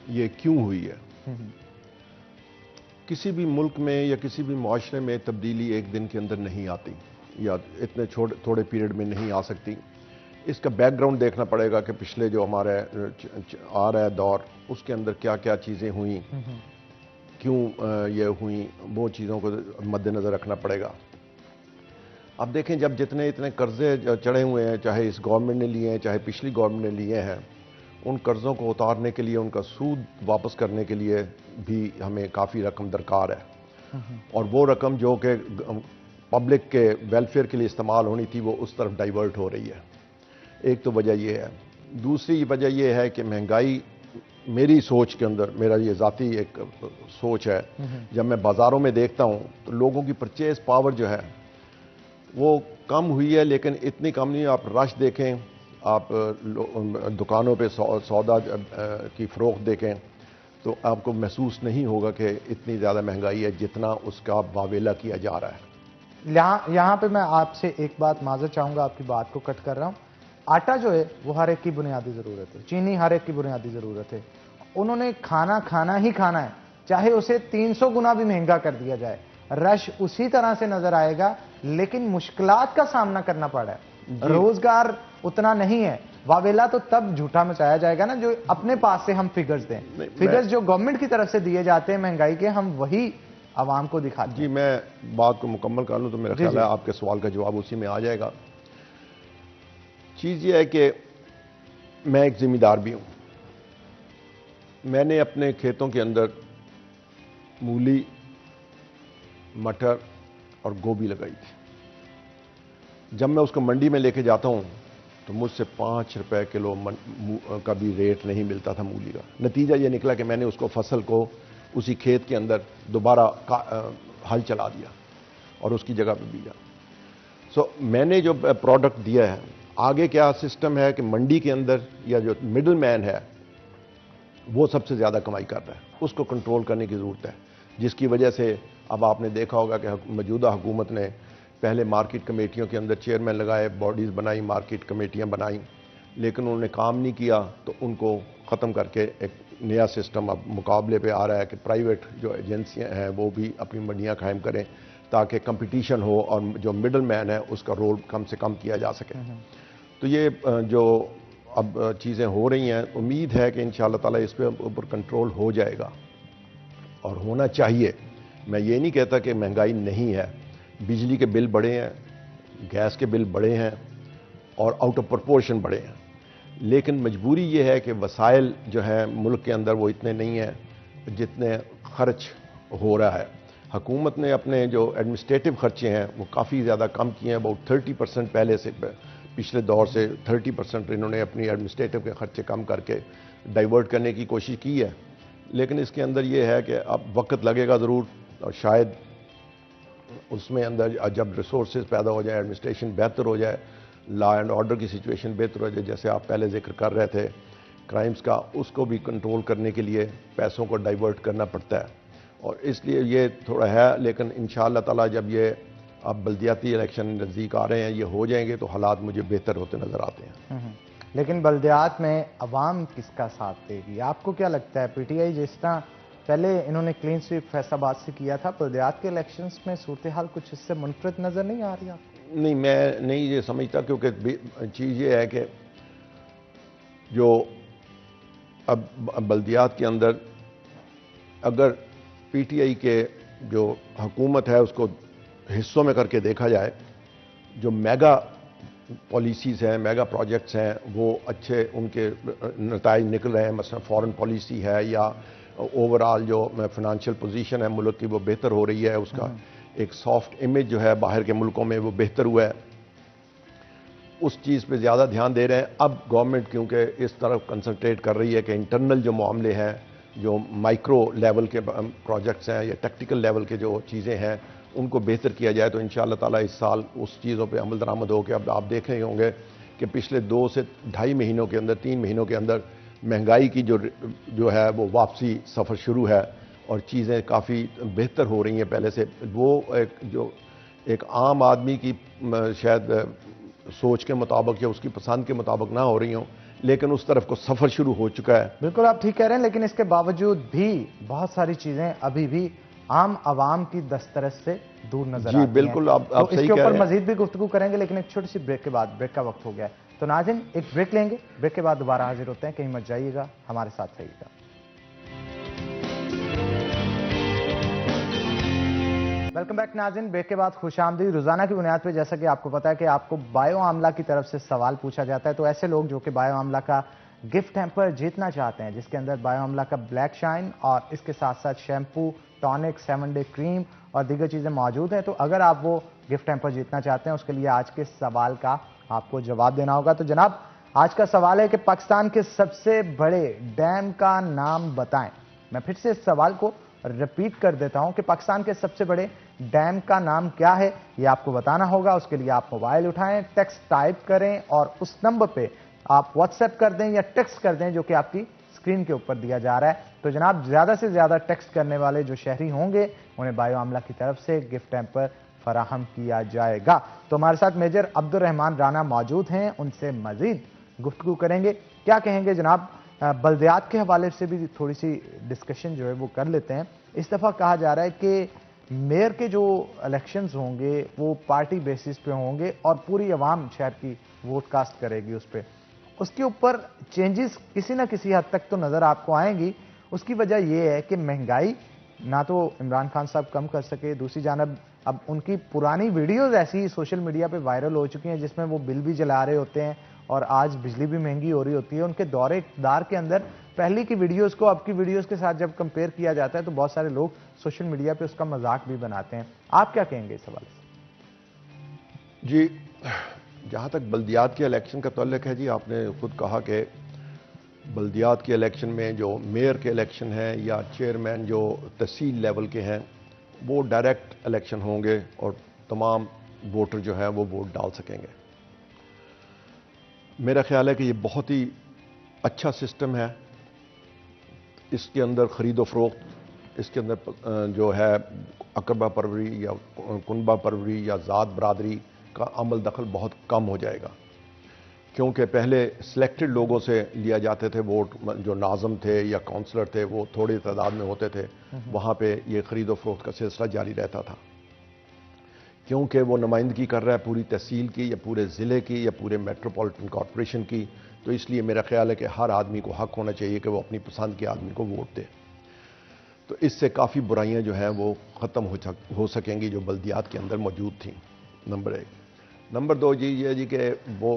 [SPEAKER 4] ये क्यों हुई है। किसी भी मुल्क में या किसी भी माशरे में तब्दीली एक दिन के अंदर नहीं आती या इतने थोड़े पीरियड में नहीं आ सकती। इसका बैकग्राउंड देखना पड़ेगा कि पिछले जो हमारे आ रहा है दौर, उसके अंदर क्या क्या चीज़ें हुई, क्यों ये हुई, वो चीज़ों को मद्देनज़र रखना पड़ेगा। अब देखें, जब जितने इतने कर्जे चढ़े हुए हैं, चाहे इस गवर्नमेंट ने लिए हैं चाहे पिछली गवर्नमेंट ने लिए हैं, उन कर्ज़ों को उतारने के लिए, उनका सूद वापस करने के लिए भी हमें काफ़ी रकम दरकार है और वो रकम जो कि पब्लिक के वेलफेयर के लिए इस्तेमाल होनी थी वो उस तरफ डाइवर्ट हो रही है। एक तो वजह ये है। दूसरी वजह ये है कि महंगाई, मेरी सोच के अंदर, मेरा ये ज़ाती एक सोच है, जब मैं बाज़ारों में देखता हूँ तो लोगों की परचेज पावर जो है वो कम हुई है, लेकिन इतनी कम नहीं। आप रश देखें, आप दुकानों पे सौदा की फ़रोख्त देखें तो आपको महसूस नहीं होगा कि इतनी ज़्यादा महंगाई है जितना उसका वावेला किया जा रहा है।
[SPEAKER 1] यहाँ पे मैं आपसे एक बात माज़रत चाहूँगा, आपकी बात को कट कर रहा हूँ। आटा जो है वो हर एक की बुनियादी ज़रूरत है, चीनी हर एक की बुनियादी ज़रूरत है। उन्होंने खाना ही खाना है, चाहे उसे 300 गुना भी महंगा कर दिया जाए, रश उसी तरह से नजर आएगा, लेकिन मुश्किलात का सामना करना पड़ा है। रोजगार उतना नहीं है, वावेला तो तब झूठा मचाया जाएगा ना जो अपने पास से हम फिगर्स दें। फिगर्स जो गवर्नमेंट की तरफ से दिए जाते हैं महंगाई के, हम वही आवाम को दिखाते हैं।
[SPEAKER 4] जी, मैं बात को मुकम्मल कर लूँ तो मेरा ख्याल है आपके सवाल का जवाब उसी में आ जाएगा। चीज़ ये है कि मैं एक जिम्मेदार भी हूँ। मैंने अपने खेतों के अंदर मूली, मटर और गोभी लगाई थी। जब मैं उसको मंडी में लेके जाता हूँ तो मुझसे 5 रुपए किलो का भी रेट नहीं मिलता था मूली का। नतीजा ये निकला कि मैंने उसको फसल को उसी खेत के अंदर दोबारा हल चला दिया और उसकी जगह पे बीजा। मैंने जो प्रोडक्ट दिया है, आगे क्या सिस्टम है कि मंडी के अंदर या जो मिडिल मैन है वो सबसे ज़्यादा कमाई कर रहा है, उसको कंट्रोल करने की ज़रूरत है। जिसकी वजह से अब आपने देखा होगा कि मौजूदा हुकूमत ने पहले मार्केट कमेटियों के अंदर चेयरमैन लगाए, बॉडीज़ बनाई, मार्केट कमेटियां बनाई, लेकिन उन्होंने काम नहीं किया तो उनको ख़त्म करके एक नया सिस्टम अब मुकाबले पे आ रहा है कि प्राइवेट जो एजेंसियां हैं वो भी अपनी मंडियां कायम करें ताकि कंपटीशन हो और जो मिडल मैन है उसका रोल कम से कम किया जा सके। तो ये जो अब चीज़ें हो रही हैं, उम्मीद है कि इंशाअल्लाह ताला इस पे ऊपर कंट्रोल हो जाएगा और होना चाहिए। मैं ये नहीं कहता कि महंगाई नहीं है, बिजली के बिल बढ़े हैं, गैस के बिल बढ़े हैं और आउट ऑफ प्रोपोर्शन बढ़े हैं, लेकिन मजबूरी ये है कि वसाइल जो हैं मुल्क के अंदर वो इतने नहीं हैं जितने खर्च हो रहा है। हुकूमत ने अपने जो एडमिनिस्ट्रेटिव खर्चे हैं वो काफ़ी ज़्यादा कम किए हैं। अबाउट 30% पहले से, पिछले दौर से 30% इन्होंने अपनी एडमिनिस्ट्रेटिव के खर्चे कम करके डाइवर्ट करने की कोशिश की है, लेकिन इसके अंदर ये है कि अब वक्त लगेगा ज़रूर और शायद उसमें अंदर जब रिसोर्सेज पैदा हो जाए, एडमिनिस्ट्रेशन बेहतर हो जाए, लॉ एंड ऑर्डर की सिचुएशन बेहतर हो जाए, जैसे आप पहले जिक्र कर रहे थे क्राइम्स का, उसको भी कंट्रोल करने के लिए पैसों को डाइवर्ट करना पड़ता है और इसलिए ये थोड़ा है। लेकिन इंशाअल्लाह ताला जब ये अब बल्दियाती इलेक्शन नज़दीक आ रहे हैं, ये हो जाएंगे तो हालात मुझे बेहतर होते नज़र आते हैं।
[SPEAKER 1] लेकिन बल्दियात में अवाम किसका साथ देगी, आपको क्या लगता है? पीटीआई जिस तरह पहले इन्होंने क्लीन स्वीप फैसलाबाद से किया था, बल्दियात के इलेक्शंस में सूरत हाल कुछ इससे मुनफरद नजर नहीं आ रही आपको?
[SPEAKER 4] नहीं, मैं नहीं ये समझता, क्योंकि चीज़ ये है कि जो अब बल्दियात के अंदर अगर पीटीआई के जो हुकूमत है उसको हिस्सों में करके देखा जाए, जो मेगा पॉलिसीज़ हैं, मेगा प्रोजेक्ट्स हैं, वो अच्छे उनके नताइज निकल रहे हैं। मसलन फॉरेन पॉलिसी है या ओवरऑल जो फाइनेंशियल पोजीशन है मुल्क की वो बेहतर हो रही है, उसका एक सॉफ्ट इमेज जो है बाहर के मुल्कों में वो बेहतर हुआ है, उस चीज़ पे ज़्यादा ध्यान दे रहे हैं। अब गवर्नमेंट क्योंकि इस तरफ कंसंट्रेट कर रही है कि इंटरनल जो मामले हैं, जो माइक्रो लेवल के प्रोजेक्ट्स हैं या टेक्निकल लेवल के जो चीज़ें हैं उनको बेहतर किया जाए, तो इंशाअल्लाह ताला इस साल उस चीज़ों पे अमल दरामद हो के अब आप देख रहे होंगे कि पिछले 2 से 2.5 महीनों के अंदर, 3 महीनों के अंदर महंगाई की जो है वो वापसी सफ़र शुरू है और चीज़ें काफ़ी बेहतर हो रही हैं पहले से। वो एक आम आदमी की शायद सोच के मुताबिक या उसकी पसंद के मुताबिक ना हो रही हों, लेकिन उस तरफ को सफ़र शुरू हो चुका है।
[SPEAKER 1] बिल्कुल आप ठीक कह रहे हैं, लेकिन इसके बावजूद भी बहुत सारी चीजें अभी भी आम आवाम की दस्तरस से दूर नजर आती हैं।
[SPEAKER 4] जी बिल्कुल, आप
[SPEAKER 1] तो
[SPEAKER 4] सही
[SPEAKER 1] इसके
[SPEAKER 4] कह
[SPEAKER 1] ऊपर
[SPEAKER 4] रहे हैं।
[SPEAKER 1] मजीद भी गुफ्तगू करेंगे, लेकिन एक छोटी सी ब्रेक के बाद, ब्रेक का वक्त हो गया है, तो नाज़रीन एक ब्रेक लेंगे, ब्रेक के बाद दोबारा हाजिर होते हैं। कहीं मत जाइएगा, हमारे साथ रहिएगा। वेलकम बैक नाज़रीन, ब्रेक के बाद खुशामदीद। रोजाना की बुनियाद पर जैसा कि आपको पता है कि आपको बायो आमला की तरफ से सवाल पूछा जाता है, तो ऐसे लोग जो कि बायो आमला का गिफ्ट हैम्पर जीतना चाहते हैं, जिसके अंदर बायो आमला का ब्लैक शाइन और इसके साथ साथ शैम्पू, टॉनिक, 7 डे क्रीम और दीगर चीज़ें मौजूद हैं, तो अगर आप वो गिफ्ट हैम्पर जीतना चाहते हैं, उसके लिए आज के सवाल का आपको जवाब देना होगा। तो जनाब, आज का सवाल है कि पाकिस्तान के सबसे बड़े डैम का नाम बताएं। मैं फिर से इस सवाल को रिपीट कर देता हूं कि पाकिस्तान के सबसे बड़े डैम का नाम क्या है, ये आपको बताना होगा। उसके लिए आप मोबाइल उठाएं, टेक्स्ट टाइप करें और उस नंबर पे आप व्हाट्सएप कर दें या टेक्स्ट कर दें जो कि आपकी स्क्रीन के ऊपर दिया जा रहा है। तो जनाब, ज्यादा से ज्यादा टेक्स्ट करने वाले जो शहरी होंगे उन्हें बायो आमला की तरफ से गिफ्ट हैम्पर फराहम किया जाएगा। तो हमारे साथ मेजर अब्दुल रहमान राना मौजूद हैं, उनसे मजीद गुफ्तगू करेंगे। क्या कहेंगे जनाब, बल्दियात के हवाले से भी थोड़ी सी डिस्कशन जो है वो कर लेते हैं। इस दफा कहा जा रहा है कि मेयर के जो इलेक्शंस होंगे वो पार्टी बेसिस पे होंगे और पूरी अवाम शहर की वोट कास्ट करेगी उस पर। उसके ऊपर चेंजेस किसी ना किसी हद तक तो नजर आपको आएंगी। उसकी वजह यह है कि महंगाई ना तो इमरान खान साहब कम कर सके, दूसरी जानब अब उनकी पुरानी वीडियोस ऐसी सोशल मीडिया पे वायरल हो चुकी हैं जिसमें वो बिल भी जला रहे होते हैं और आज बिजली भी महंगी हो रही होती है। उनके दौरे इक़्तिदार के अंदर पहले की वीडियोस को अब की वीडियोस के साथ जब कंपेयर किया जाता है तो बहुत सारे लोग सोशल मीडिया पे उसका मजाक भी बनाते हैं। आप क्या कहेंगे इस हवाले से?
[SPEAKER 4] जी, जहाँ तक बल्दियात के इलेक्शन का ताल्लुक है, जी आपने खुद कहा कि बल्दियात के इलेक्शन में जो मेयर के इलेक्शन हैं या चेयरमैन जो तहसील लेवल के हैं वो डायरेक्ट इलेक्शन होंगे और तमाम वोटर जो हैं वो वोट डाल सकेंगे। मेरा ख्याल है कि ये बहुत ही अच्छा सिस्टम है। इसके अंदर ख़रीदो फरोख्त, इसके अंदर जो है अकरबा परवरी या कुनबा परवरी या ज़ात बरादरी का अमल दखल बहुत कम हो जाएगा, क्योंकि पहले सिलेक्टेड लोगों से लिया जाते थे वोट। जो नाज़म थे या काउंसलर थे वो थोड़ी तादाद में होते थे, वहाँ पे ये ख़रीदो फरोख्त का सिलसिला जारी रहता था। क्योंकि वो नुमाइंदगी कर रहा है पूरी तहसील की या पूरे ज़िले की या पूरे मेट्रोपॉलिटन कॉरपोरेशन की, तो इसलिए मेरा ख्याल है कि हर आदमी को हक होना चाहिए कि वो अपनी पसंद के आदमी को वोट दे। तो इससे काफ़ी बुराइयां जो हैं वो ख़त्म हो सकेंगी जो बल्दियात के अंदर मौजूद थी। नंबर 1। नंबर 2 जी ये जी कि वो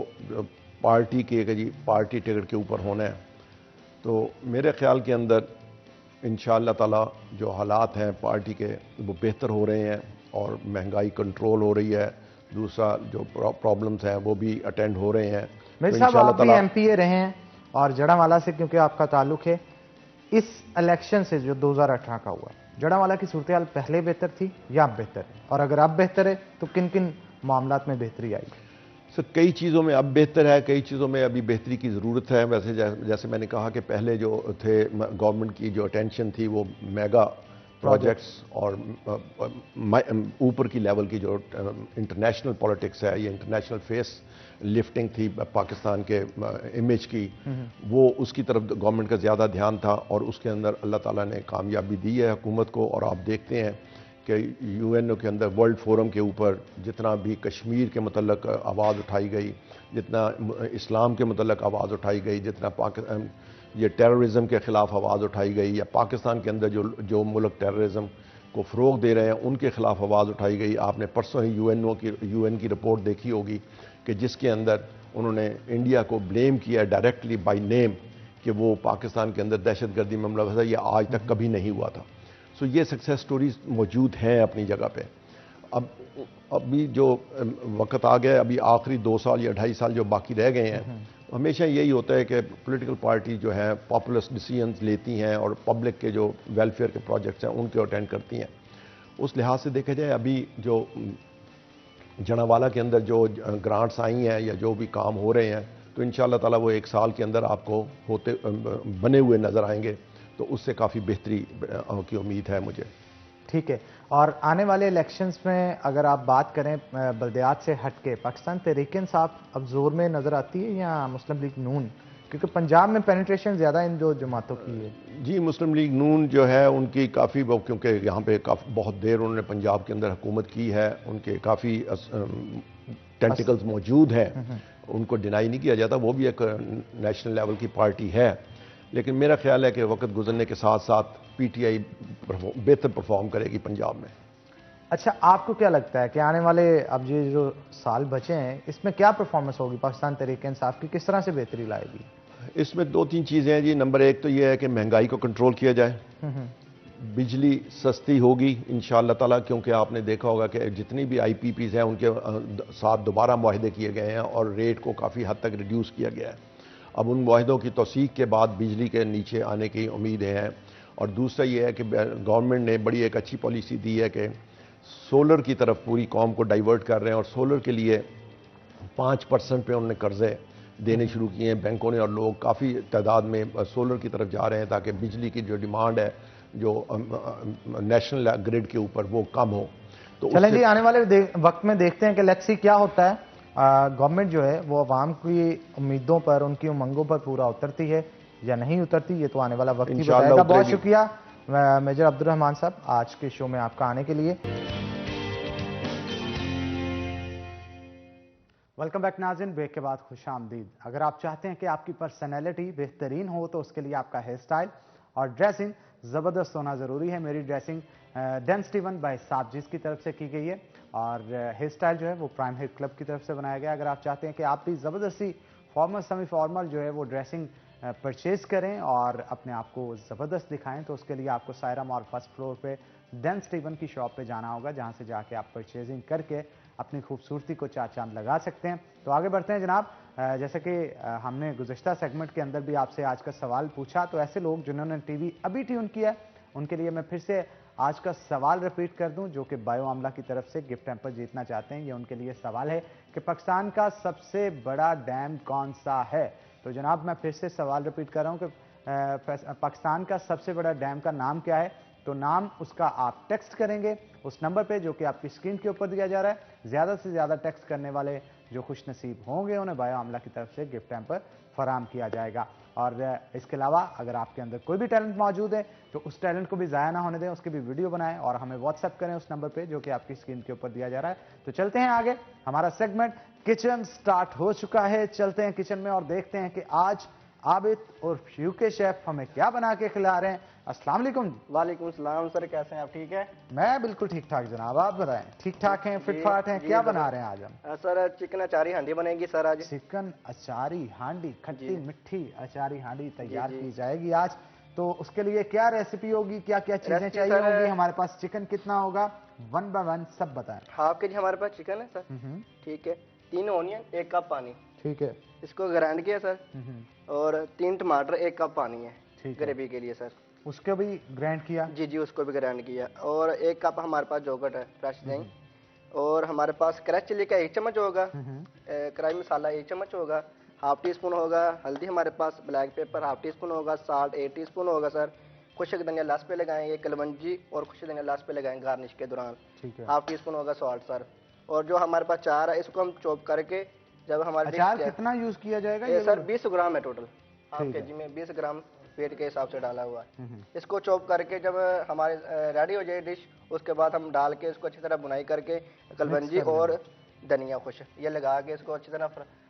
[SPEAKER 4] पार्टी के जी पार्टी टिकट के ऊपर होना है, तो मेरे ख्याल के अंदर इंशाअल्लाह ताला जो हालात हैं पार्टी के वो बेहतर हो रहे हैं और महंगाई कंट्रोल हो रही है। दूसरा जो प्रॉब्लम्स हैं वो भी अटेंड हो रहे हैं।
[SPEAKER 1] मेरे साहब, आप भी एमपीए रहे हैं और जड़ावाला से क्योंकि आपका ताल्लुक है, इस इलेक्शन से जो 2018 का हुआ, जड़ावाला की सूरत हाल पहले बेहतर थी या अब बेहतर है? और अगर अब बेहतर है तो किन किन मामलात में बेहतरी आई?
[SPEAKER 4] सर, कई चीज़ों में अब बेहतर है, कई चीज़ों में अभी बेहतरी की ज़रूरत है। वैसे जैसे मैंने कहा कि पहले जो थे गवर्नमेंट की जो अटेंशन थी वो मेगा प्रोजेक्ट्स और ऊपर की लेवल की जो इंटरनेशनल पॉलिटिक्स है, ये इंटरनेशनल फेस लिफ्टिंग थी पाकिस्तान के इमेज की, वो उसकी तरफ गवर्नमेंट का ज़्यादा ध्यान था और उसके अंदर अल्लाह ताला ने कामयाबी दी है हुकूमत को। और आप देखते हैं कि यूएनओ के अंदर वर्ल्ड फोरम के ऊपर जितना भी कश्मीर के मतलब आवाज़ उठाई गई, जितना इस्लाम के मतलब आवाज़ उठाई गई, जितना पाकिस्तान ये टेररिज्म के ख़िलाफ़ आवाज़ उठाई गई, या पाकिस्तान के अंदर जो मुल्क टेररिज्म को फ़रोग़ दे रहे हैं उनके ख़िलाफ़ आवाज़ उठाई गई। आपने परसों ही यूएन की रिपोर्ट देखी होगी कि जिसके अंदर उन्होंने इंडिया को ब्लेम किया डायरेक्टली बाय नेम कि वो पाकिस्तान के अंदर दहशतगर्दी में हमला था, ये आज तक कभी नहीं हुआ था। सो ये सक्सेस स्टोरीज मौजूद हैं अपनी जगह पे। अब अभी जो वक्त आ गया, अभी आखिरी 2 साल या 2.5 साल जो बाकी रह गए हैं, हमेशा यही होता है कि पॉलिटिकल पार्टी जो है पॉपुलिस्ट डिसीजंस लेती हैं और पब्लिक के जो वेलफेयर के प्रोजेक्ट्स हैं उनके अटेंड करती हैं। उस लिहाज से देखा जाए अभी जो जनावाला के अंदर जो ग्रांट्स आई हैं या जो भी काम हो रहे हैं, तो इंशाअल्लाह ताला वो 1 साल के अंदर आपको होते बने हुए नज़र आएंगे, तो उससे काफ़ी बेहतरी की उम्मीद है मुझे।
[SPEAKER 1] ठीक है। और आने वाले इलेक्शंस में अगर आप बात करें बल्दियात से हटके, पाकिस्तान तहरीक इंसाफ अब जोर में नज़र आती है या मुस्लिम लीग नून? क्योंकि पंजाब में पेनिट्रेशन ज़्यादा इन दो जमातों की है।
[SPEAKER 4] जी, मुस्लिम लीग नून जो है उनकी काफ़ी, क्योंकि यहाँ पे काफ़ी बहुत देर उन्होंने पंजाब के अंदर हुकूमत की है, उनके काफ़ी टेंटिकल्स मौजूद हैं, उनको डिनाई नहीं किया जाता। वो भी एक नेशनल लेवल की पार्टी है, लेकिन मेरा ख्याल है कि वक्त गुजरने के साथ साथ पीटीआई बेहतर परफॉर्म करेगी पंजाब में।
[SPEAKER 1] अच्छा, आपको क्या लगता है कि आने वाले अब ये जो साल बचे हैं इसमें क्या परफॉर्मेंस होगी पाकिस्तान तहरीक इंसाफ की, किस तरह से बेहतरी लाएगी?
[SPEAKER 4] इसमें 2-3 चीज़ें हैं जी। नंबर 1 तो ये है कि महंगाई को कंट्रोल किया जाए, बिजली सस्ती होगी इंशाअल्लाह ताला, क्योंकि आपने देखा होगा कि जितनी भी IPPs हैं उनके साथ दोबारा मुआहदे किए गए हैं और रेट को काफ़ी हद तक रिड्यूस किया गया है। अब उन मुआहदों की तौसीक के बाद बिजली के नीचे आने की उम्मीदें हैं। और दूसरा ये है कि गवर्नमेंट ने बड़ी एक अच्छी पॉलिसी दी है कि सोलर की तरफ पूरी कौम को डाइवर्ट कर रहे हैं, और सोलर के लिए 5% पे उन्होंने कर्जे देने शुरू किए हैं बैंकों ने, और लोग काफ़ी तादाद में सोलर की तरफ जा रहे हैं ताकि बिजली की जो डिमांड है जो नेशनल ग्रिड के ऊपर वो कम हो। तो
[SPEAKER 1] चलें जी, आने वाले वक्त में देखते हैं कि लेट्स सी क्या होता है। गवर्नमेंट जो है वो अवाम की उम्मीदों पर, उनकी उमंगों पर पूरा उतरती है या नहीं उतरती, ये तो आने वाला वक्त ही बताएगा। बहुत शुक्रिया मेजर अब्दुल रहमान साहब आज के शो में आपका आने के लिए। वेलकम बैक नाज़रीन, ब्रेक के बाद खुश आमदीद। अगर आप चाहते हैं कि आपकी पर्सनैलिटी बेहतरीन हो तो उसके लिए आपका हेयर स्टाइल और ड्रेसिंग ज़बरदस्त होना ज़रूरी है। मेरी ड्रेसिंग डैन स्टीवन बाय साबजीज की तरफ से की गई है और हेयर स्टाइल जो है वो प्राइम हेयर क्लब की तरफ से बनाया गया। अगर आप चाहते हैं कि आप भी ज़बरदस्ती फॉर्मल सेमी फॉर्मल जो है वो ड्रेसिंग परचेज करें और अपने आप को ज़बरदस्त दिखाएं, तो उसके लिए आपको सायरा मॉल फर्स्ट फ्लोर पे डैन स्टीवन की शॉप पे जाना होगा, जहां से जाके आप परचेजिंग करके अपनी खूबसूरती को चार चांद लगा सकते हैं। तो आगे बढ़ते हैं जनाब। जैसे कि हमने गुज़श्ता सेगमेंट के अंदर भी आपसे आज का सवाल पूछा, तो ऐसे लोग जिन्होंने टीवी अभी ट्यून किया है उनके लिए मैं फिर से आज का सवाल रिपीट कर दूं, जो कि बायो आमला की तरफ से गिफ्ट हैम्पर जीतना चाहते हैं। ये उनके लिए सवाल है कि पाकिस्तान का सबसे बड़ा डैम कौन सा है। तो जनाब मैं फिर से सवाल रिपीट कर रहा हूं कि पाकिस्तान का सबसे बड़ा डैम का नाम क्या है। तो नाम उसका आप टेक्स्ट करेंगे उस नंबर पे जो कि आपकी स्क्रीन के ऊपर दिया जा रहा है। ज़्यादा से ज़्यादा टेक्स्ट करने वाले जो खुश नसीब होंगे उन्हें बायो आमला की तरफ से गिफ्ट हैम्पर फराम किया जाएगा। और इसके अलावा अगर आपके अंदर कोई भी टैलेंट मौजूद है तो उस टैलेंट को भी ज़ाया ना होने दें, उसकी भी वीडियो बनाएं और हमें व्हाट्सएप करें उस नंबर पे जो कि आपकी स्क्रीन के ऊपर दिया जा रहा है। तो चलते हैं आगे, हमारा सेगमेंट किचन स्टार्ट हो चुका है। चलते हैं किचन में और देखते हैं कि आज आबिद और यूके शेफ हमें क्या बना के खिला रहे हैं। अस्सलाम वालेकुम।
[SPEAKER 5] वालेकुम सलाम सर, कैसे हैं आप? ठीक है,
[SPEAKER 1] मैं बिल्कुल ठीक ठाक जनाब, आप बताएं। ठीक ठाक हैं, फिट फाट हैं? क्या बना रहे हैं आज हम?
[SPEAKER 5] सर चिकन अचारी हांडी बनेगी सर आज।
[SPEAKER 1] चिकन अचारी हांडी, खट्टी मिट्टी अचारी हांडी तैयार की जाएगी आज। तो उसके लिए क्या रेसिपी होगी, क्या क्या चीजें चाहिए होंगी, हमारे पास चिकन कितना होगा, 1 बाय 1 सब बताएं।
[SPEAKER 5] हाफ के जी हमारे पास चिकन है सर, ठीक है। 3 ऑनियन, 1 कप पानी,
[SPEAKER 1] ठीक है।
[SPEAKER 5] इसको ग्राइंड किया सर। और 3 टमाटर, 1 कप पानी है ग्रेवी के लिए सर।
[SPEAKER 1] उसको भी ग्राइंड किया? जी
[SPEAKER 5] जी, उसको भी ग्राइंड किया। और 1 कप हमारे पास योगर्ट है, फ्रेश दही। और हमारे पास क्रश चिली का 1 चम्मच होगा, कढ़ाई मसाला 1 चम्मच होगा, हाफ टी स्पून होगा हल्दी हमारे पास, black pepper half teaspoon होगा, साल्ट 1 टीस्पून होगा सर। खुशक धनिया लास्ट पे लगाएं, ये कलवंजी और खुशक धनिया लास्ट पे लगाएं गार्निश के दौरान। हाफ टी स्पून होगा सॉल्ट सर। और जो हमारे पास अचार है इसको हम चॉप करके, जब हमारे
[SPEAKER 1] अचार कितना यूज किया जाएगा
[SPEAKER 5] ये सर? 20 ग्राम है टोटल, हाफ के जी में 20 ग्राम वेट के हिसाब से डाला हुआ है। इसको चॉप करके जब हमारे रेडी हो जाए डिश, उसके बाद हम डाल के इसको अच्छी तरह बुनाई करके कलवंजी और धनिया खुश ये लगा के इसको अच्छी तरह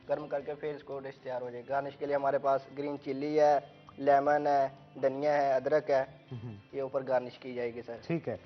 [SPEAKER 5] गर्म करके फिर इसको डिश तैयार हो जाएगी। गार्निश के लिए हमारे पास ग्रीन चिल्ली है, लेमन है, धनिया है, अदरक है, ये ऊपर गार्निश की जाएगी सर।
[SPEAKER 1] ठीक है।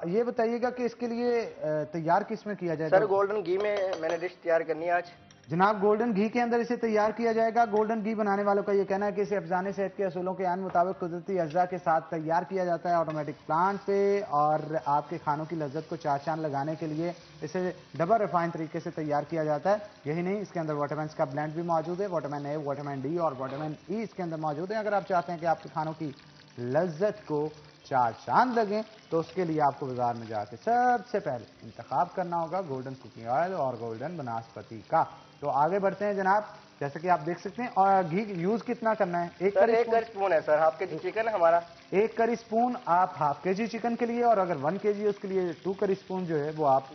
[SPEAKER 1] ये बताइएगा कि इसके लिए तैयार किस में किया जाएगा?
[SPEAKER 5] सर गोल्डन घी में मैंने डिश तैयार करनी है आज।
[SPEAKER 1] जनाब, गोल्डन घी के अंदर इसे तैयार किया जाएगा। गोल्डन घी बनाने वालों का ये कहना है कि इसे अफजाने सेहत के असूलों के मुताबिक कुदरती अज्जा के साथ तैयार किया जाता है ऑटोमेटिक प्लांट पे, और आपके खानों की लज्जत को चार चांद लगाने के लिए इसे डबल रिफाइन तरीके से तैयार किया जाता है। यही नहीं, इसके अंदर विटामिन का ब्लेंड भी मौजूद है। विटामिन ए, विटामिन डी और विटामिन ई इसके अंदर मौजूद है। अगर आप चाहते हैं कि आपके खानों की लज्जत को चार चांद लगें तो उसके लिए आपको बाजार में जाकर सबसे पहले इंतखाब करना होगा गोल्डन कुकिंग ऑयल और गोल्डन बनास्पति का। तो आगे बढ़ते हैं जनाब, जैसे कि आप देख सकते हैं। और घी यूज कितना करना है? एक
[SPEAKER 5] करी स्पून है सर। हाफ के जी चिकन है हमारा,
[SPEAKER 1] 1 करी स्पून आप हाफ के जी चिकन के लिए, और अगर 1 kg उसके लिए 2 करी स्पून जो है वो आप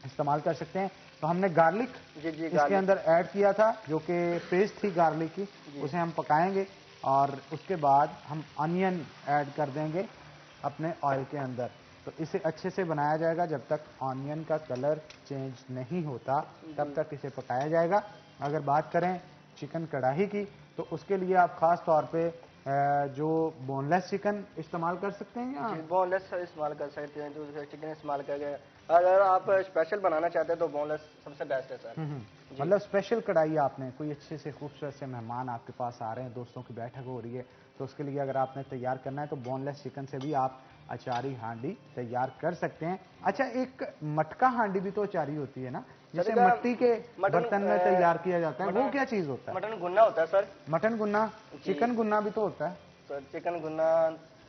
[SPEAKER 1] इस्तेमाल कर सकते हैं। तो हमने गार्लिक इसके अंदर ऐड किया था, जो कि पेस्ट थी गार्लिक की, उसे हम पकाएंगे और उसके बाद हम अनियन ऐड कर देंगे अपने ऑयल के अंदर। तो इसे अच्छे से बनाया जाएगा जब तक ऑनियन का कलर चेंज नहीं होता, तब तक इसे पकाया जाएगा। अगर बात करें चिकन कढ़ाई की, तो उसके लिए आप खास तौर पे जो बोनलेस चिकन इस्तेमाल कर सकते हैं या
[SPEAKER 5] बोनलेस इस्तेमाल कर सकते हैं, जो चिकन इस्तेमाल करके। अगर आप स्पेशल बनाना चाहते हैं तो बोनलेस सबसे बेस्ट है सर।
[SPEAKER 1] मतलब स्पेशल कढ़ाई आपने कोई अच्छे से खूबसूरत से मेहमान आपके पास आ रहे हैं, दोस्तों की बैठक हो रही है, तो उसके लिए अगर आपने तैयार करना है तो बोनलेस चिकन से भी आप अचारी हांडी तैयार कर सकते हैं। अच्छा, एक मटका हांडी भी तो अचारी होती है ना, जिसे मिट्टी के बर्तन में तैयार किया जाता है, वो क्या चीज होता है?
[SPEAKER 5] मटन गुन्ना होता है सर।
[SPEAKER 1] मटन गुन्ना, चिकन गुन्ना भी तो होता है
[SPEAKER 5] सर। चिकन गुन्ना,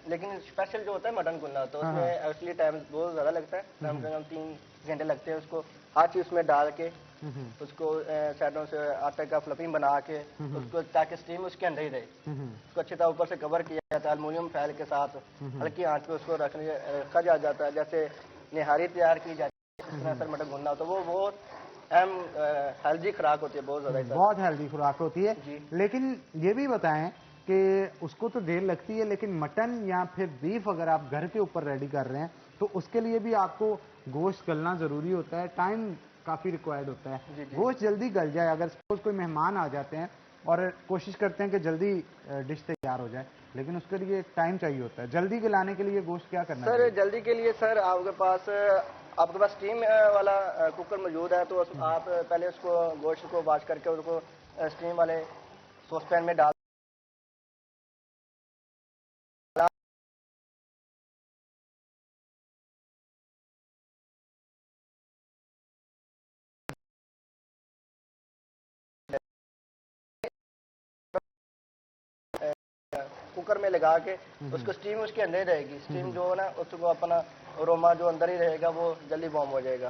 [SPEAKER 5] लेकिन स्पेशल जो होता है मटन गुन्ना, तो उसमें एक्चुअली टाइम बहुत ज्यादा लगता है, कम से कम 3 घंटे लगते हैं उसको हर चीज उसमें डाल के, उसको साइडों से आटे का फ्लफिंग बना के उसको, ताकि स्टीम उसके अंदर ही रहे। उसको अच्छी तरह ऊपर से कवर किया जाता है एल्युमिनियम फैल के साथ, हल्की आंच पे उसको रखा जाता है, जैसे निहारी तैयार की जाती है सर मटन गुन्ना। तो वो बहुत अहम हेल्दी खुराक होती है, बहुत ज्यादा
[SPEAKER 1] बहुत हेल्दी खुराक होती है। लेकिन ये भी बताएं कि उसको तो देर लगती है, लेकिन मटन या फिर बीफ अगर आप घर के ऊपर रेडी कर रहे हैं तो उसके लिए भी आपको गोश्त गलना जरूरी होता है, टाइम काफी रिक्वायर्ड होता है। गोश्त जल्दी गल जाए, अगर सपोज कोई मेहमान आ जाते हैं और कोशिश करते हैं कि जल्दी डिश तैयार हो जाए, लेकिन उसके लिए टाइम चाहिए होता है, जल्दी गलाने के लिए गोश्त क्या करना है?
[SPEAKER 5] सर जल्दी के लिए सर आपके पास स्टीम वाला कुकर मौजूद है, तो आप पहले उसको गोश्त को वॉश करके उसको स्टीम वाले सॉसपैन में डाल कुकर में लगा के उसको स्टीम उसके अंदर ही रहेगी। स्टीम जो है ना, उसको अपना रोमा जो अंदर ही रहेगा वो जल्दी बॉम हो जाएगा।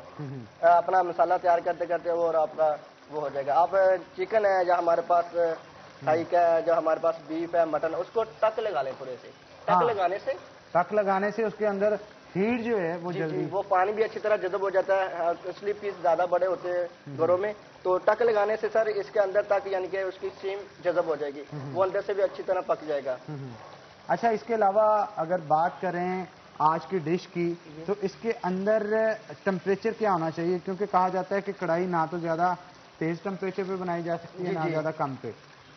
[SPEAKER 5] अपना मसाला तैयार करते करते वो और आपका वो हो जाएगा। आप चिकन है या हमारे पास थाई का है, जो हमारे पास बीफ है, मटन, उसको टक लगा लें पूरे से। टक लगाने से
[SPEAKER 1] उसके अंदर हीट जो है वो जल्दी,
[SPEAKER 5] वो पानी भी अच्छी तरह जज़ब हो जाता है। इसलिए पीस ज्यादा बड़े होते हैं घरों में, तो टक लगाने से सर इसके अंदर तक यानी कि उसकी स्टीम जज़ब हो जाएगी, वो अंदर से भी अच्छी तरह पक जाएगा।
[SPEAKER 1] अच्छा, इसके अलावा अगर बात करें आज की डिश की, तो इसके अंदर टेम्परेचर क्या होना चाहिए? क्योंकि कहा जाता है कि कढ़ाई ना तो ज्यादा तेज टेम्परेचर पे बनाई जा सकती है, ना ज्यादा कम पे,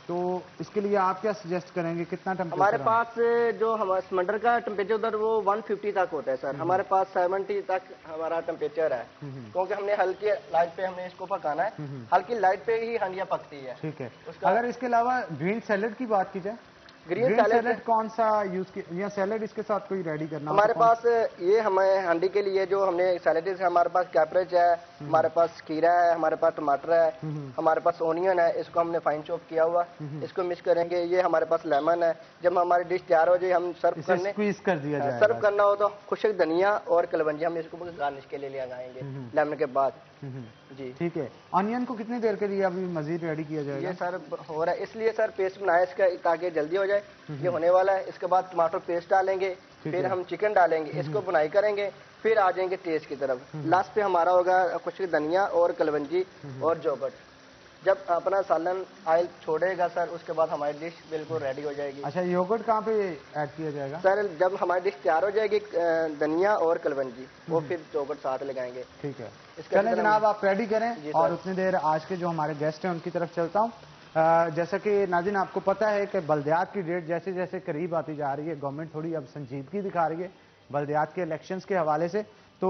[SPEAKER 1] तो इसके लिए आप क्या सजेस्ट करेंगे? कितना टेम्परेचर?
[SPEAKER 5] हमारे पास जो हमारे सिलेंडर का टेम्परेचर उधर वो 150 तक होता है सर। हमारे पास 70 तक हमारा टेम्परेचर है, क्योंकि हमने हल्की लाइट पे हमने इसको पकाना है, हल्की लाइट पे ही हांडियां पकती है।
[SPEAKER 1] ठीक है। अगर इसके अलावा ग्रीन सैलेड की बात की जाए, ग्रीन सैलेड कौन सा यूज किया, या सैलेड इसके साथ कोई रेडी करना?
[SPEAKER 5] हमारे पास ये हमें हांडी के लिए जो हमने सैलेड है, हमारे पास कैप्रेज है, हमारे पास खीरा है, हमारे पास टमाटर है, हमारे पास ओनियन है, इसको हमने फाइन चॉप किया हुआ, इसको मिक्स करेंगे। ये हमारे पास लेमन है। जब हमारी डिश तैयार हो जाए, हम सर्व करने
[SPEAKER 1] स्क्वीज कर दिया जाएगा।
[SPEAKER 5] सर्व करना हो तो खुशक धनिया और कलवंजी हम इसको गार्निश के लिए ले आएंगे लेमन के बाद। जी
[SPEAKER 1] ठीक है। ऑनियन को कितनी देर के लिए अभी मजीद रेडी किया जाएगा?
[SPEAKER 5] ये सर हो रहा है, इसलिए सर पेस्ट बनाया इसका ताकि जल्दी हो जाए। ये होने वाला है। इसके बाद टमाटर पेस्ट डालेंगे, फिर हम चिकन डालेंगे, इसको बुनाई करेंगे, फिर आ जाएंगे टेस्ट की तरफ। लास्ट पे हमारा होगा कुछ धनिया और कलवंजी और जोगट। जब अपना सालन ऑयल छोड़ेगा सर, उसके बाद हमारी डिश बिल्कुल रेडी हो जाएगी।
[SPEAKER 1] अच्छा, योगर्ट कहाँ पे ऐड किया जाएगा
[SPEAKER 5] सर? जब हमारी डिश तैयार हो जाएगी, धनिया और कलवंजी वो फिर योगर्ट साथ लगाएंगे।
[SPEAKER 1] ठीक है,
[SPEAKER 5] इसके
[SPEAKER 1] चलें
[SPEAKER 5] अंदर
[SPEAKER 1] जनाब, आप रेडी करें
[SPEAKER 5] जी
[SPEAKER 1] और
[SPEAKER 5] सर।
[SPEAKER 1] उतनी देर आज के जो हमारे गेस्ट हैं उनकी तरफ चलता हूँ। जैसा कि नाज़रीन आपको पता है कि बल्दियात की डेट जैसे जैसे करीब आती जा रही है, गवर्नमेंट थोड़ी अब संजीदगी दिखा रही है बल्दियात के इलेक्शंस के हवाले से। तो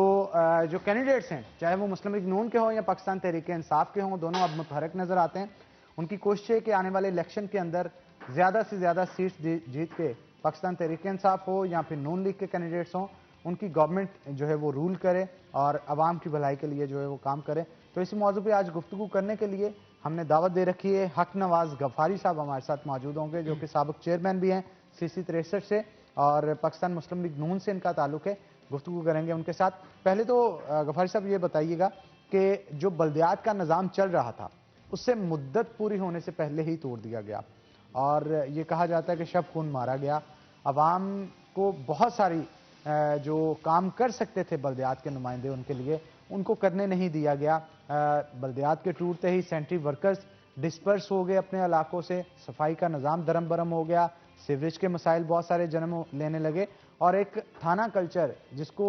[SPEAKER 1] जो कैंडिडेट्स हैं, चाहे वो मुस्लिम लीग नून के हों या पाकिस्तान तहरीक इंसाफ के हों, दोनों अब मुतहरक नजर आते हैं। उनकी कोशिश है कि आने वाले इलेक्शन के अंदर ज़्यादा से ज़्यादा सीट्स जीत के पाकिस्तान तहरीक इंसाफ हो या फिर नून लीग के कैंडिडेट्स हों, उनकी गवर्नमेंट जो है वो रूल करे और आवाम की भलाई के लिए जो है वो काम करे। तो इसी मौजू पे आज गुफ्तगू करने के लिए हमने दावत दे रखी है। हक नवाज गफारी साहब हमारे साथ मौजूद होंगे, जो कि साबिक चेयरमैन भी हैं CC 63 से और पाकिस्तान मुस्लिम लीग नून से इनका ताल्लुक है। गुफ्तगू करेंगे उनके साथ। पहले तो गफारी साहब ये बताइएगा कि जो बल्दियात का निज़ाम चल रहा था उससे मुद्दत पूरी होने से पहले ही तोड़ दिया गया और ये कहा जाता है कि शब खून मारा गया। अवाम को बहुत सारी जो काम कर सकते थे बल्दियात के नुमाइंदे, उनके लिए उनको करने नहीं दिया गया। बल्दियात के टूटते ही सेंट्री वर्कर्स डिस्पर्स हो गए अपने इलाकों से, सफाई का निज़ाम दरम बरम हो गया, सीवरेज के मसाइल बहुत सारे जन्म लेने लगे और एक थाना कल्चर, जिसको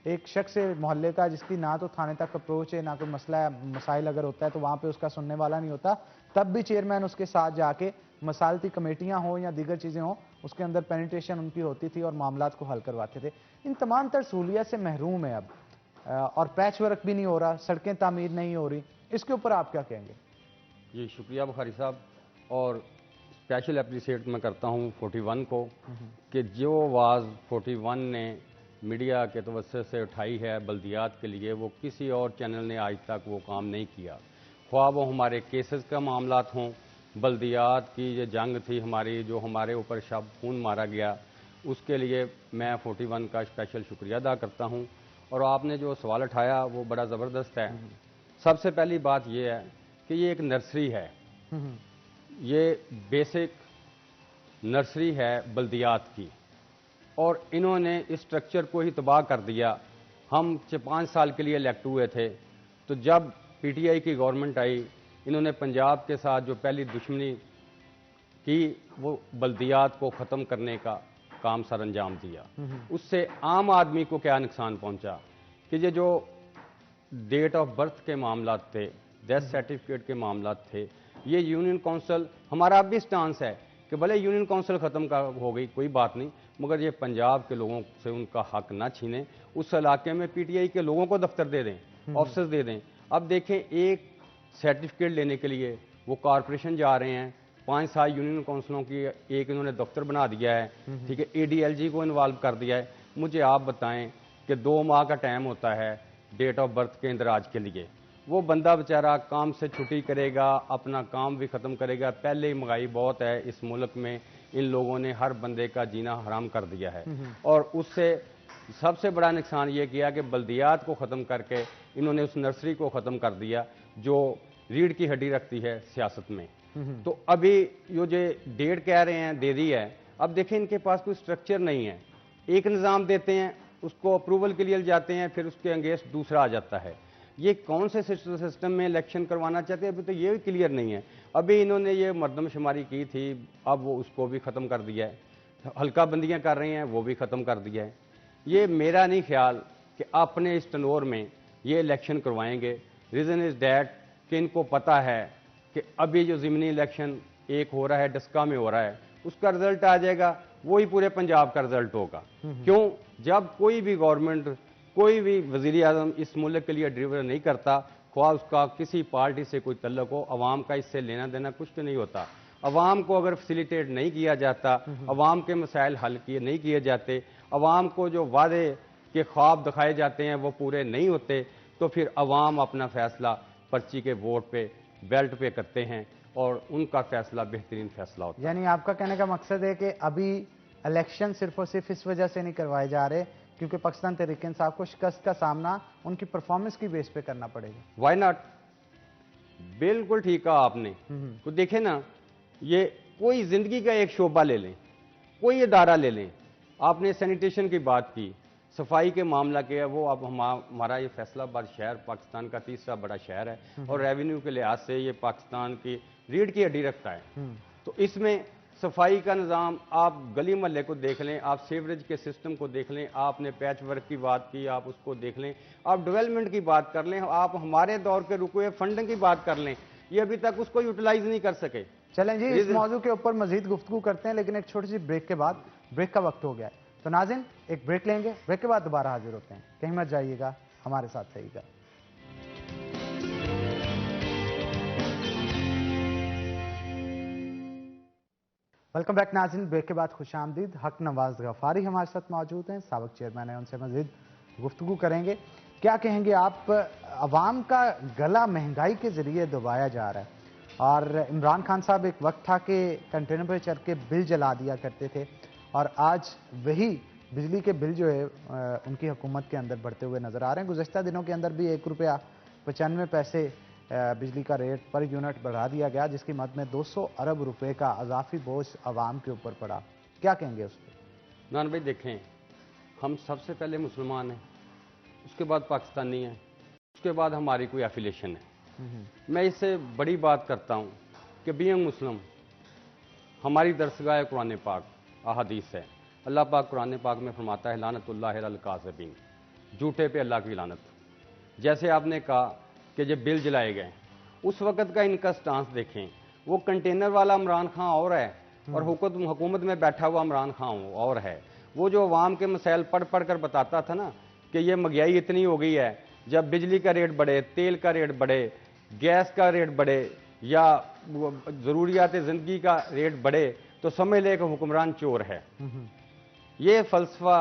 [SPEAKER 1] एक शख्स मोहल्ले का जिसकी ना तो थाने तक अप्रोच है, ना कोई मसला मसाइल अगर होता है तो वहाँ पे उसका सुनने वाला नहीं होता, तब भी चेयरमैन उसके साथ जाके मसालती कमेटियाँ हों या दीगर चीज़ें हों, उसके अंदर पेनिट्रेशन उनकी होती थी और मामलात को हल करवाते थे। इन तमाम तर सहूलियत से महरूम है अब और पैच वर्क भी नहीं हो रहा, सड़कें तामीर नहीं हो रही। इसके ऊपर आप क्या कहेंगे?
[SPEAKER 6] जी शुक्रिया बुखारी साहब, और स्पेशल अप्रिशिएट मैं करता हूँ 41 को कि जो आवाज़ 41 ने मीडिया के तवज्जो से उठाई है बल्दियात के लिए, वो किसी और चैनल ने आज तक वो काम नहीं किया। ख्वाह वो हमारे केसेस का मामलात हों, बल्दियात की ये जंग थी हमारी, जो हमारे ऊपर शब खून मारा गया, उसके लिए मैं 41 का स्पेशल शुक्रिया अदा करता हूँ। और आपने जो सवाल उठाया वो बड़ा ज़बरदस्त है। सबसे पहली बात ये है कि ये एक नर्सरी है, ये बेसिक नर्सरी है बल्दियात की, और इन्होंने इस स्ट्रक्चर को ही तबाह कर दिया। हम 5 साल के लिए इलेक्ट हुए थे, तो जब PTI की गवर्नमेंट आई, इन्होंने पंजाब के साथ जो पहली दुश्मनी की वो बल्दियात को ख़त्म करने का काम सर अंजाम दिया। उससे आम आदमी को क्या नुकसान पहुंचा कि ये जो डेट ऑफ बर्थ के मामला थे, डेथ सर्टिफिकेट के मामला थे, ये यूनियन काउंसिल, हमारा अब भी स्टांस है कि भले यूनियन काउंसिल ख़त्म हो गई कोई बात नहीं, मगर ये पंजाब के लोगों से उनका हक ना छीने, उस इलाके में PTI के लोगों को दफ्तर दे दें, ऑफिसर्स दे दें। अब देखें, एक सर्टिफिकेट लेने के लिए वो कॉरपोरेशन जा रहे हैं, 5 साल यूनियन काउंसिलों की एक इन्होंने दफ्तर बना दिया है, ठीक है, ADLG को इन्वॉल्व कर दिया है। मुझे आप बताएं कि 2 माह का टाइम होता है डेट ऑफ बर्थ के इंदराज के लिए, वो बंदा बेचारा काम से छुट्टी करेगा, अपना काम भी ख़त्म करेगा। पहले ही महंगाई बहुत है इस मुल्क में, इन लोगों ने हर बंदे का जीना हराम कर दिया है, और उससे सबसे बड़ा नुकसान ये किया कि बल्दियात को ख़त्म करके इन्होंने उस नर्सरी को ख़त्म कर दिया जो रीढ़ की हड्डी रखती है सियासत में। तो अभी जो डेट कह रहे हैं दे दी है, अब देखें इनके पास कोई स्ट्रक्चर नहीं है। एक निज़ाम देते हैं, उसको अप्रूवल के लिए जाते हैं, फिर उसके अगेंस्ट दूसरा आ जाता है। ये कौन से सिस्टम में इलेक्शन करवाना चाहते हैं, अभी तो ये भी क्लियर नहीं है। अभी इन्होंने ये मरदमशुमारी की थी, अब वो उसको भी ख़त्म कर दिया है। हल्का बंदियाँ कर रहे हैं, वो भी ख़त्म कर दिया है। ये मेरा नहीं ख्याल कि अपने इस टनोर में ये इलेक्शन करवाएंगे। रीज़न इज़ डैट कि इनको पता है कि अभी जो ज़िमनी इलेक्शन एक हो रहा है, डस्का में हो रहा है, उसका रिजल्ट आ जाएगा, वही पूरे पंजाब का रिजल्ट होगा। क्यों? जब कोई भी गवर्नमेंट, कोई भी वज़ीर आज़म इस मुल्क के लिए डिलीवर नहीं करता, ख्वाह उसका किसी पार्टी से कोई तल्लुक हो, अवाम का इससे लेना देना कुछ तो नहीं होता। अवाम को अगर फैसिलिटेट नहीं किया जाता, अवाम के मसाइल हल नहीं किए जाते, अवाम को जो वादे के ख्वाब दिखाए जाते हैं वो पूरे नहीं होते, तो फिर अवाम अपना फैसला पर्ची के वोट पे, बेल्ट पे करते हैं और उनका फैसला बेहतरीन फैसला होता है।
[SPEAKER 1] यानी आपका कहने का मकसद है कि अभी इलेक्शन सिर्फ और सिर्फ इस वजह से नहीं करवाए जा रहे क्योंकि पाकिस्तान तहरीक इंसाफ को शिकस्त का सामना उनकी परफॉर्मेंस की बेस पे करना पड़ेगा।
[SPEAKER 6] Why not? बिल्कुल ठीक कहा आपने। तो देखें ना, ये कोई जिंदगी का एक शोबा ले लें, कोई इदारा ले लें। आपने सैनिटेशन की बात की, सफाई के मामला के है वो अब हमारा ये फैसलाबाद शहर पाकिस्तान का तीसरा बड़ा शहर है और रेवेन्यू के लिहाज से ये पाकिस्तान की रीढ़ की हड्डी रखता है। तो इसमें सफाई का निज़ाम, आप गली मोहल्ले को देख लें, आप सीवरेज के सिस्टम को देख लें, आपने पैच वर्क की बात की, आप उसको देख लें, आप डेवलपमेंट की बात कर लें, आप हमारे दौर के रुके हुए फंडिंग की बात कर लें, ये अभी तक उसको यूटिलाइज नहीं कर सके।
[SPEAKER 1] चलें जी, इस मौजू के ऊपर मजीद गुफ्तगू करते हैं, लेकिन एक छोटी सी ब्रेक के बाद, ब्रेक का वक्त हो गया है, तो नाज़रीन एक ब्रेक लेंगे, ब्रेक के बाद दोबारा हाजिर होते हैं। कहीं मत जाइएगा, हमारे साथ रहिएगा। वेलकम बैक नाज़रीन, ब्रेक के बाद खुश आमदीद। हक नवाज गफारी हमारे साथ मौजूद हैं, साबिक चेयरमैन है, उनसे मजीद गुफ्तगू करेंगे। क्या कहेंगे आप, अवाम का गला महंगाई के जरिए दबाया जा रहा है, और इमरान खान साहब एक वक्त था कि कंटेनर पर चढ़ के बिल जला दिया करते थे, और आज वही बिजली के बिल जो है उनकी हुकूमत के अंदर बढ़ते हुए नजर आ रहे हैं। गुज़श्ता दिनों के अंदर भी ₹1.95 बिजली का रेट पर यूनिट बढ़ा दिया गया, जिसकी मद में 200 अरब रुपए का अजाफी बोझ आवाम के ऊपर पड़ा। क्या कहेंगे उस पर?
[SPEAKER 6] नान भाई देखें, हम सबसे पहले मुसलमान हैं, उसके बाद पाकिस्तानी हैं, उसके बाद हमारी कोई एफिलेशन है। मैं इससे बड़ी बात करता हूँ कि बीइंग मुस्लिम हमारी दरसगाह कुरान पाक अहादीस है। अल्लाह पाक कुरान पाक में फरमाता है लानतुल्लाहि अलल काज़िबीन, झूठे पे अल्लाह की लानत। जैसे आपने कहा कि जब बिल जलाए गए, उस वक़्त का इनका स्टांस देखें, वो कंटेनर वाला इमरान खान और है और हुकूमत में बैठा हुआ इमरान खान और है। वो जो अवाम के मसाइल पढ़ पढ़ कर बताता था ना कि ये महंगाई इतनी हो गई है, जब बिजली का रेट बढ़े, तेल का रेट बढ़े, गैस का रेट बढ़े या ज़रूरियात ज़िंदगी का रेट बढ़े, तो समझ ले कि हुक्मरान चोर है। ये फ़लसफ़ा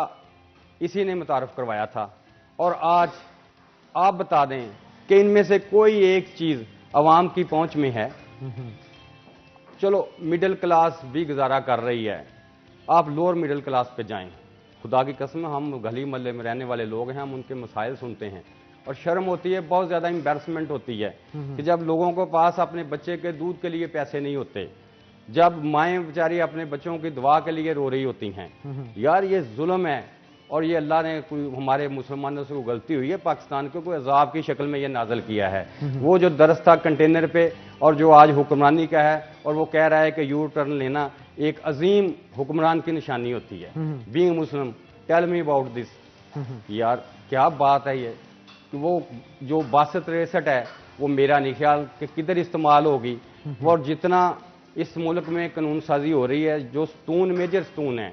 [SPEAKER 6] इसी ने मुतारफ़ करवाया था। और आज आप बता दें कि इनमें से कोई एक चीज़ अवाम की पहुंच में है। चलो मिडिल क्लास भी गुजारा कर रही है, आप लोअर मिडिल क्लास पे जाएं, खुदा की कसम हम गली मोहल्ले में रहने वाले लोग हैं, हम उनके मसाइल सुनते हैं और शर्म होती है, बहुत ज़्यादा एम्बैरसमेंट होती है कि जब लोगों के पास अपने बच्चे के दूध के लिए पैसे नहीं होते, जब माएँ बेचारी अपने बच्चों की दुआ के लिए रो रही होती हैं। यार ये जुल्म है, और ये अल्लाह ने कोई हमारे मुसलमानों से कोई गलती हुई है, पाकिस्तान को कोई अजाब की शक्ल में ये नाजल किया है। वो जो दरस था कंटेनर पे और जो आज हुक्मरानी का है, और वो कह रहा है कि यू टर्न लेना एक अजीम हुक्मरान की निशानी होती है। Being Muslim tell me about this. यार क्या बात है ये कि वो जो 62-63 है वो मेरा नहीं ख्याल कि किधर इस्तेमाल होगी। और जितना इस मुल्क में कानून साजी हो रही है, जो स्तून मेजर स्तून है,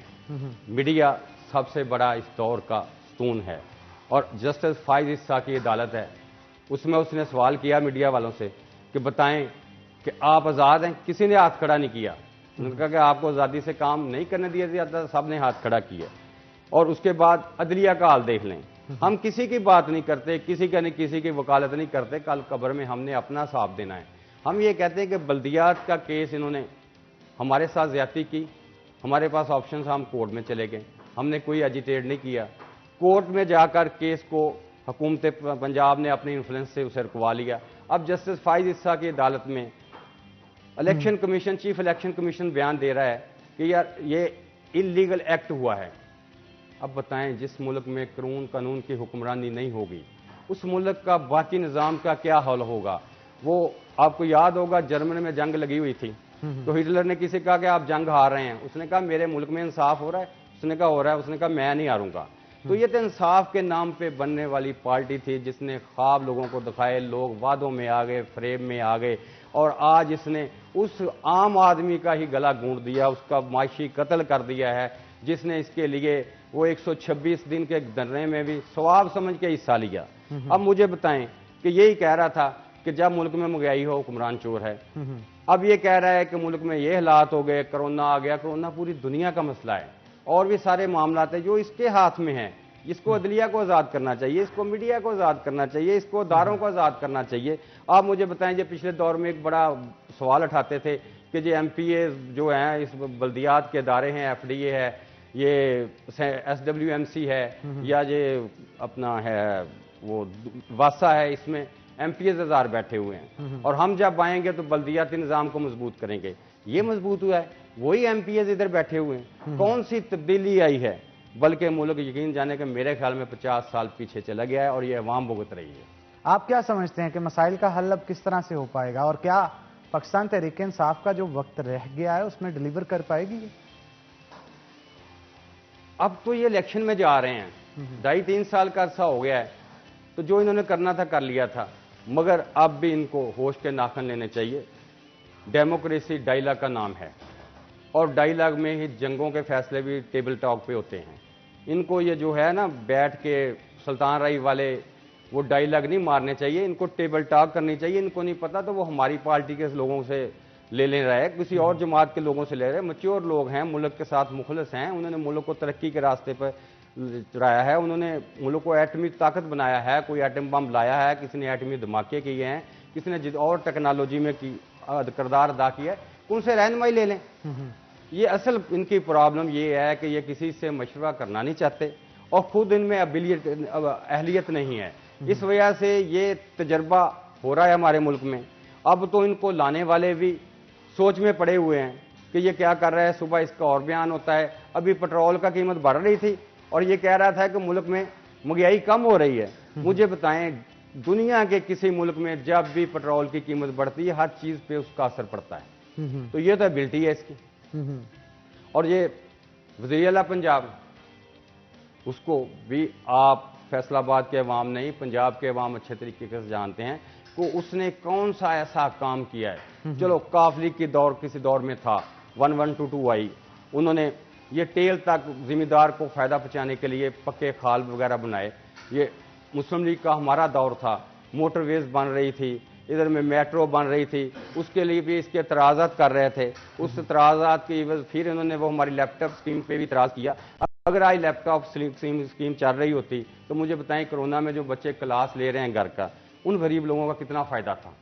[SPEAKER 6] मीडिया सबसे बड़ा इस दौर का स्तून है। और जस्टिस फाइज इस्सा की अदालत है, उसमें उसने सवाल किया मीडिया वालों से कि बताएं कि आप आज़ाद हैं, किसी ने हाथ खड़ा नहीं किया। उन्होंने कहा कि आपको आज़ादी से काम नहीं करने दिया जाता, सब ने हाथ खड़ा किया। और उसके बाद अदलिया का हाल देख लें, हम किसी की बात नहीं करते, किसी की वकालत नहीं करते, कल कब्र में हमने अपना साफ देना है। हम ये कहते हैं कि बल्दियात का केस इन्होंने हमारे साथ ज्यादती की, हमारे पास ऑप्शन हम कोर्ट में चले गए, हमने कोई एजिटेट नहीं किया। कोर्ट में जाकर केस को हुकूमत पंजाब ने अपने इन्फ्लुएंस से उसे रुकवा लिया। अब जस्टिस फाइज इस्सा की अदालत में election commission, chief election commission बयान दे रहा है कि यार ये इलीगल एक्ट हुआ है। अब बताएं, जिस मुल्क में कानून की हुक्मरानी नहीं होगी, उस मुल्क का बाकी निज़ाम का क्या हाल होगा। वो आपको याद होगा जर्मनी में जंग लगी हुई थी, तो हिटलर ने किसी कहा कि आप जंग हार रहे हैं, उसने कहा मेरे मुल्क में इंसाफ हो रहा है, उसने कहा हो रहा है, उसने कहा मैं नहीं हारूंगा। तो ये तो इंसाफ के नाम पे बनने वाली पार्टी थी, जिसने ख्वाब लोगों को दिखाए, लोग वादों में आ गए, फ्रेम में आ गए, और आज इसने उस आम आदमी का ही गला घूंट दिया, उसका माशी कत्ल कर दिया है, जिसने इसके लिए वो 126 दिन के धरने में भी सवाब समझ के हिस्सा लिया। अब मुझे बताएं कि यही कह रहा था कि जब मुल्क में महंगाई हो हुक्मरान चोर है, अब ये कह रहा है कि मुल्क में ये हालात हो गए, कोरोना आ गया। कोरोना पूरी दुनिया का मसला है, और भी सारे मामला हैं जो इसके हाथ में हैं। इसको अदलिया को आज़ाद करना चाहिए, इसको मीडिया को आज़ाद करना चाहिए, इसको दारों को आज़ाद करना चाहिए। आप मुझे बताएं, जो पिछले दौर में एक बड़ा सवाल उठाते थे कि जो MPA जो हैं, इस बल्दियात के अदारे हैं, FDA है, ये SWMC है, या ये अपना है वो वासा है, इसमें MPAs 1000 बैठे हुए हैं, और हम जब आएंगे तो बल्दियाती निज़ाम को मजबूत करेंगे। ये मजबूत हुआ है, वही MPAs इधर बैठे हुए हैं। कौन सी तब्दीली आई है बल्कि मुल्क यकीन जाने कि मेरे ख्याल में 50 साल पीछे चला गया है और ये अवाम भुगत रही है।
[SPEAKER 1] आप क्या समझते हैं कि मसाइल का हल अब किस तरह से हो पाएगा, और क्या पाकिस्तान तहरीक-ए-इंसाफ का जो वक्त रह गया है उसमें डिलीवर कर पाएगी ये?
[SPEAKER 6] अब तो ये इलेक्शन में जा रहे हैं, 2.5-3 साल का अरसा हो गया है, तो जो इन्होंने करना था कर लिया था, मगर अब भी इनको होश के नाखन लेने चाहिए। डेमोक्रेसी डायलॉग का नाम है और डायलॉग में ही जंगों के फैसले भी टेबल टॉक पे होते हैं। इनको ये जो है ना बैठ के सुल्तान राय वाले वो डायलॉग नहीं मारने चाहिए, इनको टेबल टॉक करनी चाहिए। इनको नहीं पता तो वो हमारी पार्टी के लोगों से ले रहा है, किसी और जमात के लोगों से ले रहे हैं। मैच्योर लोग हैं, मुल्क के साथ मुखलिस हैं, उन्होंने मुल्क को तरक्की के रास्ते पर चढ़ाया है, उन्होंने मुल्क को एटमी ताकत बनाया है, कोई एटम बम लाया है, किसी ने एटमी धमाके किए हैं, किसी ने और टेक्नोलॉजी में किरदार अदा किया है, उनसे रहनुमाई ले लें। ये असल इनकी प्रॉब्लम ये है कि ये किसी से मशवरा करना नहीं चाहते और खुद इनमें अहलियत नहीं है। इस वजह से ये तजर्बा हो रहा है हमारे मुल्क में। अब तो इनको लाने वाले भी सोच में पड़े हुए हैं कि ये क्या कर रहा है। सुबह इसका और बयान होता है, अभी पेट्रोल का कीमत बढ़ रही थी और ये कह रहा था कि मुल्क में महंगाई कम हो रही है। मुझे बताएं, दुनिया के किसी मुल्क में जब भी पेट्रोल की कीमत बढ़ती है हर चीज पे उसका असर पड़ता है। तो ये तो एबिलिटी है इसकी। और ये वज़ीर आला पंजाब, उसको भी आप फैसलाबाद के अवाम नहीं, पंजाब के अवाम अच्छे तरीके से जानते हैं कि उसने कौन सा ऐसा काम किया है। चलो काफली की दौर किसी दौर में था, 1122 आई, उन्होंने ये टेल तक जिम्मेदार को फायदा पहुंचाने के लिए पक्के खाल वगैरह बनाए। ये मुस्लिम लीग का हमारा दौर था, मोटरवेज बन रही थी, इधर में मेट्रो बन रही थी, उसके लिए भी इसके एतराज़ात कर रहे थे। उस एतराज़ात की फिर इन्होंने वो हमारी लैपटॉप स्कीम पे भी इतराज़ किया। अगर आज लैपटॉप स्कीम चल रही होती तो मुझे बताएं कोरोना में जो बच्चे क्लास ले रहे हैं घर का, उन गरीब लोगों का कितना फायदा था।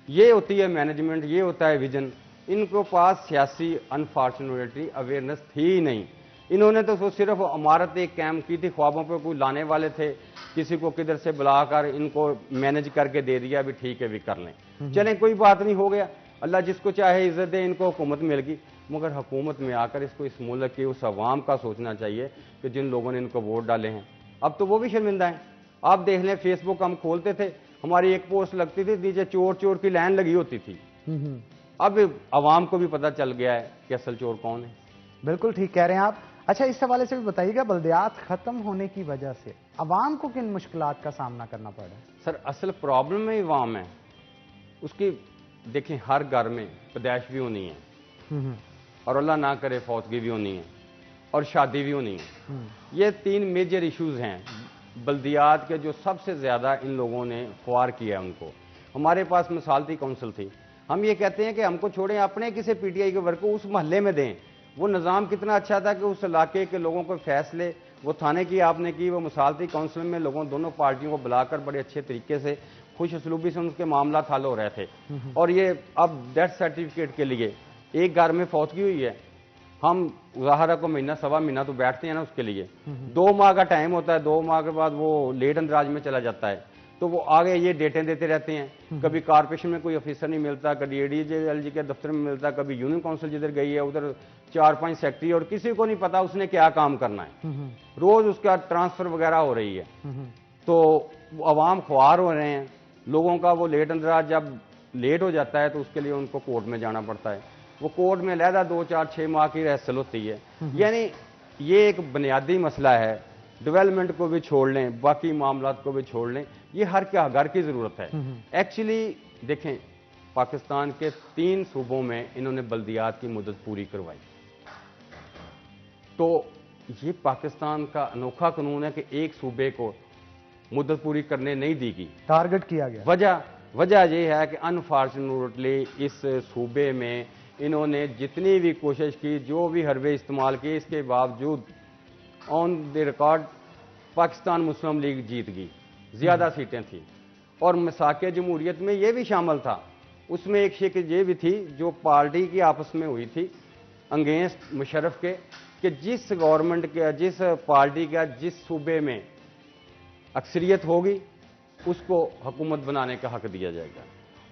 [SPEAKER 6] ये होती है मैनेजमेंट, ये होता है विजन। इनको पास सियासी अनफॉर्चुनेटली अवेयरनेस थी ही नहीं। इन्होंने तो सिर्फ इमारत एक कैम की थी, ख्वाबों पे कोई लाने वाले थे, किसी को किधर से बुलाकर इनको मैनेज करके दे दिया, भी ठीक है भी कर लें, चलें कोई बात नहीं, हो गया। अल्लाह जिसको चाहे इज्जत दे, इनको हुकूमत मिल गई। मगर हुकूमत में आकर इसको इस मुल्क के उस अवाम का सोचना चाहिए कि जिन लोगों ने इनको वोट डाले हैं, अब तो वो भी शर्मिंदा हैं। आप देख लें, फेसबुक हम खोलते थे, हमारी एक पोस्ट लगती थी, नीचे चोर चोर की लाइन लगी होती थी। अब अवाम को भी पता चल गया है कि असल चोर कौन है।
[SPEAKER 1] बिल्कुल ठीक कह रहे हैं आप। अच्छा, इस हवाले से भी बताइएगा, बल्दियात खत्म होने की वजह से अवाम को किन मुश्किलात का सामना करना पड़ रहा है?
[SPEAKER 6] सर, असल प्रॉब्लम में अवाम है उसकी। देखें, हर घर में पैदाइश भी होनी है और अल्लाह ना करे फौतगी भी होनी है और शादी भी होनी है। ये 3 मेजर इश्यूज हैं बल्दियात के जो सबसे ज़्यादा इन लोगों ने ख्वार किया है उनको। हमारे पास मिसालती काउंसिल थी, हम ये कहते हैं कि हमको छोड़ें, अपने किसी पीटीआई के वर्ग को उस मोहल्ले में दें। वो निज़ाम कितना अच्छा था कि उस इलाके के लोगों को फैसले, वो थाने की आपने की, वो मिसालती काउंसिल में लोगों दोनों पार्टियों को बुलाकर बड़े अच्छे तरीके से खुश असलूबी से उनके मामला हल हो रहे थे। और ये अब डेथ सर्टिफिकेट के लिए एक घर में फौतगी हुई है, हम ज़ाहिर को महीना सवा महीना तो बैठते हैं ना उसके लिए, 2 माह का टाइम होता है, 2 माह के बाद वो लेट अंदराज में चला जाता है। तो वो आगे ये डेटें देते रहते हैं, कभी कारपोरेशन में कोई ऑफिसर नहीं मिलता, कभी एडीजे के दफ्तर में मिलता, कभी यूनियन काउंसिल जिधर गई है उधर 4-5 सेक्रेटरी, और किसी को नहीं पता उसने क्या काम करना है। रोज उसका ट्रांसफर वगैरह हो रही है। तो अवाम ख्वार हो रहे हैं लोगों का। वो लेट अंदराज जब लेट हो जाता है तो उसके लिए उनको कोर्ट में जाना पड़ता है। वो कोर्ट में लहदा 2-4-6 माह की रहसल होती है। यानी ये एक बुनियादी मसला है। डेवलपमेंट को भी छोड़ लें, बाकी मामला को भी छोड़ लें, ये हर क्या घर की ज़रूरत है। एक्चुअली देखें, पाकिस्तान के 3 सूबों में इन्होंने बल्दियात की मुद्दत पूरी करवाई। तो ये पाकिस्तान का अनोखा कानून है कि एक सूबे को मुद्दत पूरी करने नहीं दी गई,
[SPEAKER 1] टारगेट किया गया।
[SPEAKER 6] वजह यह है कि अनफॉर्चुनेटली इस सूबे में इन्होंने जितनी भी कोशिश की, जो भी हरबे इस्तेमाल किए, इसके बावजूद on the record Pakistan Muslim League जीत गई, ज़्यादा सीटें थी। और मिसाके जमहूरियत में ये भी शामिल था, उसमें एक शिक ये भी थी जो पार्टी की आपस में हुई थी अगेंस्ट मुशर्रफ के, कि जिस गवर्नमेंट के, जिस पार्टी का जिस सूबे में अक्सरियत होगी उसको हुकूमत बनाने का हक दिया जाएगा।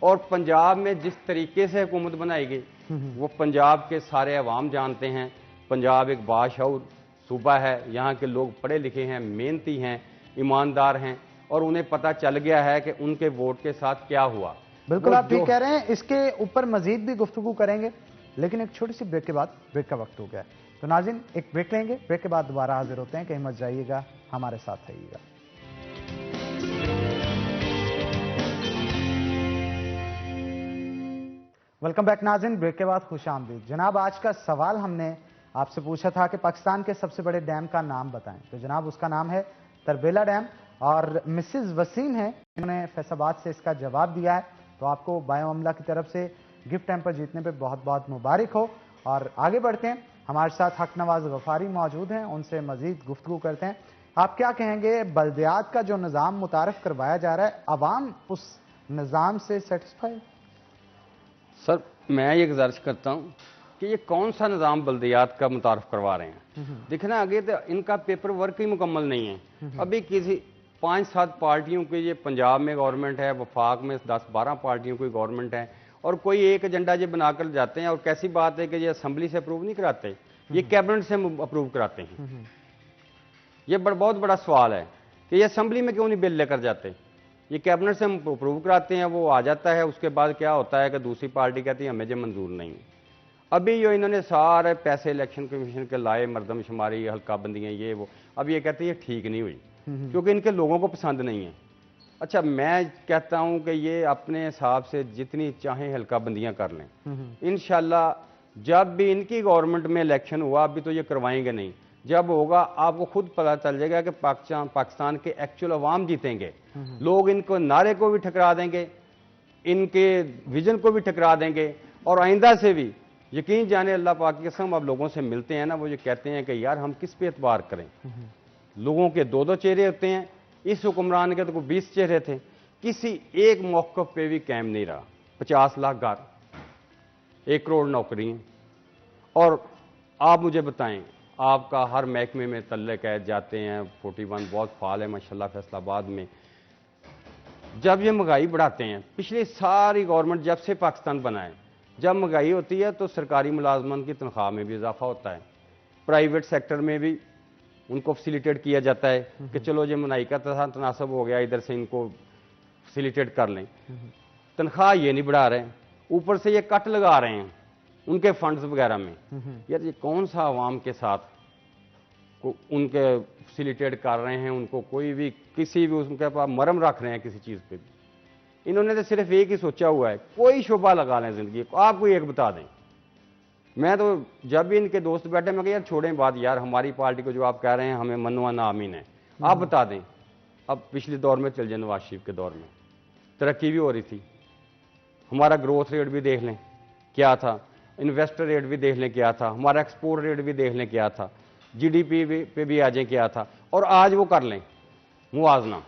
[SPEAKER 6] और पंजाब में जिस तरीके से हुकूमत बनाई गई वो पंजाब के सारे अवाम जानते हैं। पंजाब एक बाशऊर सूबा है, यहाँ के लोग पढ़े लिखे हैं, मेहनती हैं, ईमानदार हैं, और उन्हें पता चल गया है कि उनके वोट के साथ क्या हुआ।
[SPEAKER 1] बिल्कुल आप ठीक कह रहे हैं, इसके ऊपर मजीद भी गुफ्तगू करेंगे, लेकिन एक छोटी सी ब्रेक के बाद, ब्रेक का वक्त हो गया है, तो नाज़रीन एक ब्रेक लेंगे, ब्रेक के बाद दोबारा हाजिर होते हैं। कहीं मत जाइएगा, हमारे साथ रहिएगा। वेलकम बैक नाज़रीन, ब्रेक के बाद खुश आमदीद। जनाब, आज का सवाल हमने आपसे पूछा था कि पाकिस्तान के सबसे बड़े डैम का नाम बताएं, तो जनाब उसका नाम है तरबेला डैम, और मिसेस वसीम है, उन्होंने फैसलाबाद से इसका जवाब दिया है। तो आपको बायो अमला की तरफ से गिफ्ट हैम्पर जीतने पे बहुत बहुत मुबारक हो। और आगे बढ़ते हैं, हमारे साथ हक नवाज गफारी मौजूद हैं, उनसे मजीद गुफ्तगू करते हैं। आप क्या कहेंगे, बल्दियात का जो निज़ाम मुतारफ करवाया जा रहा है, अवाम उस निज़ाम से सेटिस्फाई?
[SPEAKER 6] सर, मैं ये गुजारिश करता हूँ कि ये कौन सा निज़ाम बल्दियात का मुतारफ करवा रहे हैं। देखना, आगे तो इनका पेपर वर्क ही मुकम्मल नहीं है। अभी किसी 5-7 पार्टियों की, ये पंजाब में गवर्नमेंट है, वफाक में 10-12 पार्टियों की गवर्नमेंट है, और कोई एक एजेंडा ये बनाकर जाते हैं। और कैसी बात है कि ये असेंबली से अप्रूव नहीं कराते, ये कैबिनेट से अप्रूव कराते हैं। ये बहुत बड़ा सवाल है कि ये असेंबली में क्यों नहीं बिल लेकर जाते, ये कैबिनेट से अप्रूव कराते हैं, वो आ जाता है। उसके बाद क्या होता है कि दूसरी पार्टी कहती है हमें जो मंजूर नहीं। अभी जो इन्होंने सारे पैसे इलेक्शन कमीशन के लाए, मरदमशुमारी, हल्का बंदियाँ, ये वो, अब ये कहते हैं ये ठीक नहीं हुई क्योंकि इनके लोगों को पसंद नहीं है। अच्छा, मैं कहता हूं कि ये अपने हिसाब से जितनी चाहें हल्का बंदियां कर लें। इंशाल्लाह जब भी इनकी गवर्नमेंट में इलेक्शन हुआ, अभी तो ये करवाएंगे नहीं, जब होगा आपको खुद पता चल जाएगा कि पाकिस्तान के एक्चुअल अवाम जीतेंगे। लोग इनको नारे को भी ठकरा देंगे, इनके विजन को भी ठकरा देंगे, और आइंदा से भी यकीन जाने, अल्लाह पाक की कसम, अब लोगों से मिलते हैं ना, वो ये कहते हैं कि यार हम किस पे एतबार करें। लोगों के 2-2 चेहरे होते हैं, इस हुक्मरान के तो कोई 20 चेहरे थे, किसी एक मौक़िफ़ पे भी कायम नहीं रहा। 50 लाख घर, 1 करोड़ नौकरी, और आप मुझे बताएं, आपका हर महकमे में तल्ले कैद जाते हैं। 41 बहुत फाल है माशाल्लाह फैसलाबाद में। जब ये महंगाई बढ़ाते हैं, पिछली सारी गवर्नमेंट जब से पाकिस्तान बना है, जब महंगाई होती है तो सरकारी मुलाजमन की तनख्वाह में भी इजाफा होता है, प्राइवेट सेक्टर में भी उनको फैसिलिटेट किया जाता है कि चलो ये महंगाई का तनासब हो गया, इधर से इनको फैसिलिटेट कर लें। तनख्वाह ये नहीं बढ़ा रहे, ऊपर से ये कट लगा रहे हैं उनके फंड्स वगैरह में। यार ये कौन सा आवाम के साथ उनके फैसिलिटेट कर रहे हैं, उनको कोई भी किसी भी उनके पास मरम रख रहे हैं किसी चीज़ पे भी। इन्होंने तो सिर्फ एक ही सोचा हुआ है, कोई शोभा लगा लें ज़िंदगी को। आप कोई एक बता दें। मैं तो जब भी इनके दोस्त बैठे, मैं कहा यार छोड़ें बात, यार हमारी पार्टी को जो आप कह रहे हैं हमें मनवा ना आमीन है, आप बता दें। अब पिछले दौर में चल जाए, नवाज शरीफ के दौर में तरक्की भी हो रही थी, हमारा ग्रोथ रेट भी देख लें क्या था, इन्वेस्टर रेट भी देख लें क्या था, हमारा एक्सपोर्ट रेट भी देख लें क्या था, जीडीपी पे भी आ जाए क्या था, और आज वो कर लें मुआवजना।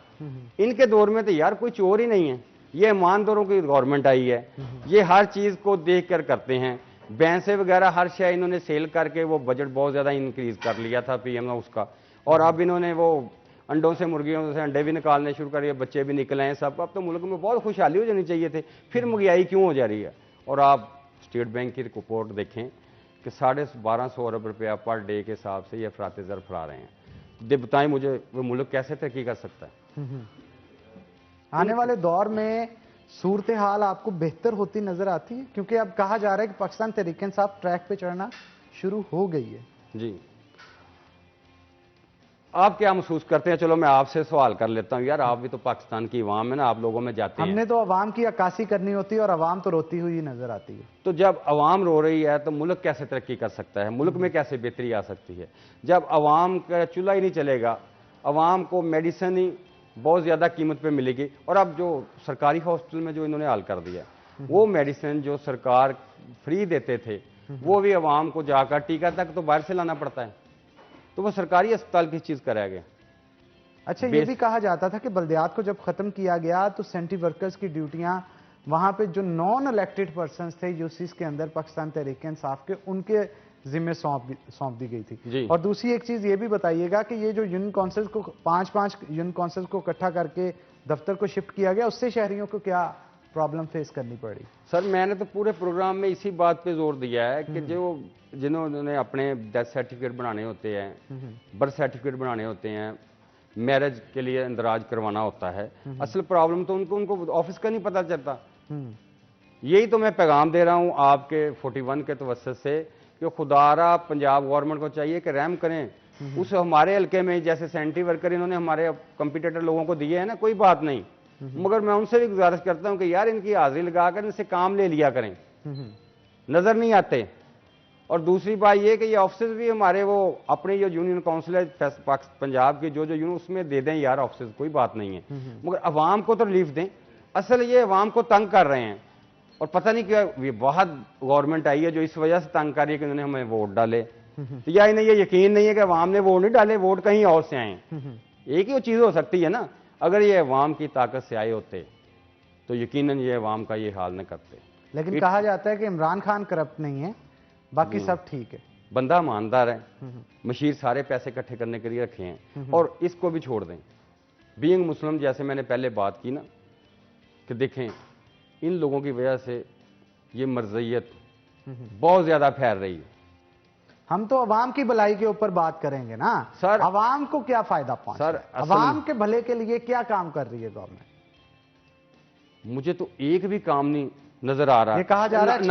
[SPEAKER 6] इनके दौर में तो यार कोई चोर ही नहीं है, ये ईमानदारों की गवर्नमेंट आई है, ये हर चीज़ को देख कर करते हैं। भैंसे वगैरह हर शय इन्होंने सेल करके वो बजट बहुत ज़्यादा इंक्रीज कर लिया था पीएम ने उसका, और अब इन्होंने वो अंडों से, मुर्गियों से अंडे भी निकालने शुरू कर दिए, बच्चे भी निकले हैं सब। अब तो मुल्क में बहुत खुशहाली हो जानी चाहिए थे, फिर महंगाई क्यों हो जा रही है। और आप स्टेट बैंक की रिपोर्ट देखें कि 1250 अरब रुपया पर डे के हिसाब से ये अफरात ज़र फरा रहे हैं। बताएं मुझे, वो मुल्क कैसे तरक्की कर सकता है।
[SPEAKER 1] आने वाले दौर में सूरत हाल आपको बेहतर होती नजर आती है, क्योंकि अब कहा जा रहा है कि पाकिस्तान तहरीक इंसाफ ट्रैक पे चढ़ना शुरू हो गई है।
[SPEAKER 6] जी, आप क्या महसूस करते हैं? चलो मैं आपसे सवाल कर लेता हूं यार, आप भी तो पाकिस्तान की अवाम है ना, आप लोगों में जाते हैं।
[SPEAKER 1] हमने तो अवाम की अक्कासी करनी होती है और अवाम तो रोती हुई नजर आती है।
[SPEAKER 6] तो जब अवाम रो रही है तो मुल्क कैसे तरक्की कर सकता है, मुल्क में कैसे बेहतरी आ सकती है? जब अवाम का चूल्हा ही नहीं चलेगा, अवाम को मेडिसिन ही बहुत ज़्यादा कीमत पे मिलेगी। और अब जो सरकारी हॉस्पिटल में जो इन्होंने हाल कर दिया, वो मेडिसिन जो सरकार फ्री देते थे वो भी अवाम को जाकर टीका तक तो बाहर से लाना पड़ता है, तो वो सरकारी अस्पताल किस चीज़ कराया?
[SPEAKER 1] अच्छा, ये भी कहा जाता था कि बल्दियात को जब खत्म किया गया तो सेंट्री वर्कर्स की ड्यूटियां वहां पे जो नॉन इलेक्टेड पर्संस थे यूसीस के अंदर पाकिस्तान तहरीक इंसाफ के, उनके जिम्मे सौंप दी गई थी। और दूसरी एक चीज ये भी बताइएगा कि ये जो यूनियन काउंसिल को 5-5 यूनियन काउंसिल को इकट्ठा करके दफ्तर को शिफ्ट किया गया, उससे शहरियों को क्या प्रॉब्लम फेस करनी पड़ी?
[SPEAKER 6] सर मैंने तो पूरे प्रोग्राम में इसी बात पे जोर दिया है कि जो जिन्होंने अपने डेथ सर्टिफिकेट बनाने होते हैं, बर्थ सर्टिफिकेट बनाने होते हैं, मैरिज के लिए इंदराज करवाना होता है, असल प्रॉब्लम तो उनको ऑफिस का नहीं पता चलता। यही तो मैं पैगाम दे रहा हूं आपके 41 के तवज्जुह से कि खुदारा पंजाब गवर्नमेंट को चाहिए कि रहम करें उस हमारे हल्के में जैसे सैनिटरी वर्कर इन्होंने हमारे कॉम्पिटिटर लोगों को दिए हैं ना, कोई बात नहीं, मगर मैं उनसे भी गुजारिश करता हूं कि यार इनकी हाजिरी लगाकर इनसे काम ले लिया करें, नजर नहीं आते। और दूसरी बात ये कि ये ऑफिस भी हमारे वो अपने जो यूनियन काउंसिल है पंजाब की जो यूनियन उसमें दे दें यार ऑफिस, कोई बात नहीं है, मगर अवाम को तो रिलीफ दें। असल ये अवाम को तंग कर रहे हैं और पता नहीं क्या ये बहुत गवर्नमेंट आई है जो इस वजह से तंग कर रही है कि उन्होंने हमें वोट डाले, तो या इन्हें ये यकीन नहीं है कि अवाम ने वोट नहीं डाले, वोट कहीं और से आए। एक ही वो चीज हो सकती है ना, अगर ये अवाम की ताकत से आए होते तो यकीनन ये अवाम का ये हाल न करते।
[SPEAKER 1] लेकिन कहा जाता है कि इमरान खान करप्ट नहीं है, बाकी सब ठीक है,
[SPEAKER 6] बंदा ईमानदार है, मशीर सारे पैसे इकट्ठे करने के लिए रखे हैं, और इसको भी छोड़ दें। बीइंग मुस्लिम, जैसे मैंने पहले बात की ना कि देखें इन लोगों की वजह से ये मर्जियत बहुत ज्यादा फैल रही है।
[SPEAKER 1] हम तो अवाम की भलाई के ऊपर बात करेंगे ना
[SPEAKER 6] सर,
[SPEAKER 1] अवाम को क्या फायदा पहुंचा
[SPEAKER 6] सर,
[SPEAKER 1] अवाम के भले के लिए क्या काम कर रही है गवर्नमेंट?
[SPEAKER 6] मुझे तो एक भी काम नहीं नजर आ रहा।
[SPEAKER 1] ये कहा जा रहा है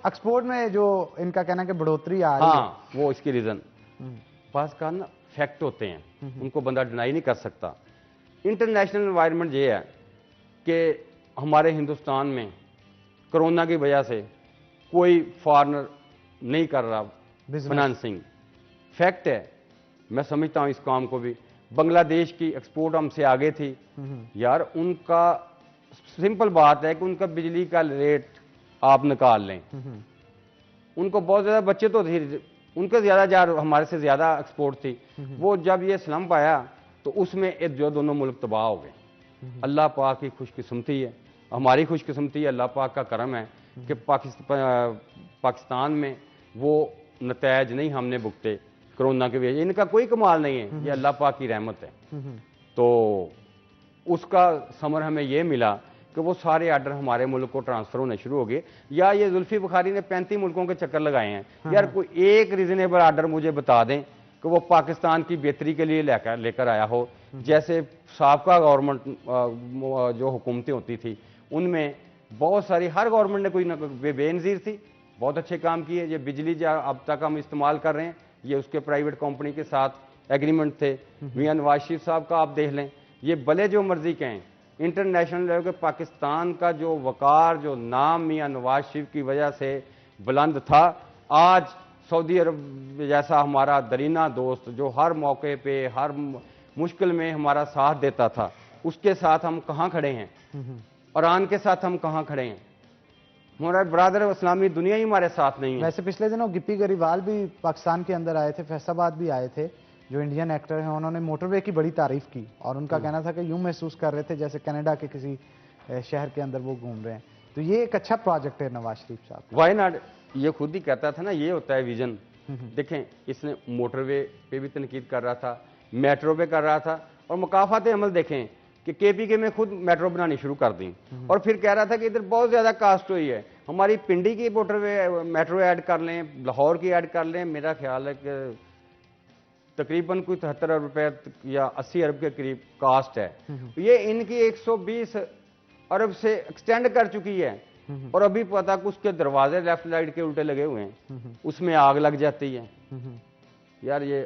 [SPEAKER 1] एक्सपोर्ट में जो इनका कहना है कि बढ़ोतरी आ रही है।
[SPEAKER 6] हाँ, वो इसकी रीजन पास का ना फैक्ट होते हैं, उनको बंदा डिनाई नहीं कर सकता। इंटरनेशनल एनवायरनमेंट ये है कि हमारे हिंदुस्तान में कोरोना की वजह से कोई फॉरेनर नहीं कर रहा फाइनेंसिंग, फैक्ट है। मैं समझता हूं इस काम को भी। बांग्लादेश की एक्सपोर्ट हमसे आगे थी यार, उनका सिंपल बात है कि उनका बिजली का रेट आप निकाल लें, उनको बहुत ज्यादा बच्चे तो थे, उनके ज्यादा हमारे से ज्यादा एक्सपोर्ट थी। वो जब ये स्लम्प आया तो उसमें जो दोनों मुल्क तबाह हो गए। अल्लाह पाक की खुशकिस्मती है, हमारी खुशकिस्मती है, अल्लाह पाक का करम है कि पाकिस्तान में वो नतैज नहीं हमने भुगते कोरोना की वजह। इनका कोई कमाल नहीं है, ये अल्लाह पाक की रहमत है। तो उसका समर हमें ये मिला कि वो सारे आर्डर हमारे मुल्क को ट्रांसफर होने शुरू हो गए। या ये जुल्फी बुखारी ने 35 मुल्कों के चक्कर लगाए हैं। यार कोई एक रीजनेबल आर्डर मुझे बता दें कि वो पाकिस्तान की बेहतरी के लिए लेकर आया हो। जैसे साबका गवर्नमेंट जो हुकूमतें होती थी उनमें बहुत सारी, हर गवर्नमेंट ने कोई ना कोई बेनजीर थी, बहुत अच्छे काम किए। ये बिजली जो अब तक हम इस्तेमाल कर रहे हैं ये उसके प्राइवेट कंपनी के साथ एग्रीमेंट थे। मियां नवाज शरीफ साहब का आप देख लें, ये भले जो मर्जी कहें, इंटरनेशनल लेवल के पाकिस्तान का जो वकार, जो नाम मियां नवाज शरीफ की वजह से बुलंद था, आज सऊदी अरब जैसा हमारा दरीना दोस्त जो हर मौके पे हर मुश्किल में हमारा साथ देता था, उसके साथ हम कहाँ खड़े हैं? ईरान के साथ हम कहाँ खड़े हैं? हमारा ब्रादर इस्लामी दुनिया ही हमारे साथ नहीं है।
[SPEAKER 1] वैसे पिछले दिनों गिप्पी गरीवाल भी पाकिस्तान के अंदर आए थे, फैसलाबाद भी आए थे, जो इंडियन एक्टर हैं, उन्होंने मोटरवे की बड़ी तारीफ की और उनका कहना था कि यूं महसूस कर रहे थे जैसे कनाडा के किसी शहर के अंदर वो घूम रहे हैं। तो ये एक अच्छा प्रोजेक्ट है नवाज शरीफ साहब।
[SPEAKER 6] वाई नॉट, ये खुद ही कहता था ना, ये होता है विजन। देखें इसने मोटरवे पे भी तनकीद कर रहा था, मेट्रो पे कर रहा था, और मुकाफात अमल देखें कि केपीके में खुद मेट्रो बनानी शुरू कर दी, और फिर कह रहा था कि इधर बहुत ज्यादा कास्ट हुई है, हमारी पिंडी की मोटरवे मेट्रो ऐड कर लें, लाहौर की ऐड कर लें। मेरा ख्याल है कि तकरीबन कोई 73 अरब रुपए या 80 अरब के करीब कास्ट है। ये इनकी 120 अरब से एक्सटेंड कर चुकी है, और अभी पता कुछ के दरवाजे लेफ्ट राइट के उल्टे लगे हुए हैं, उसमें आग लग जाती है। यार ये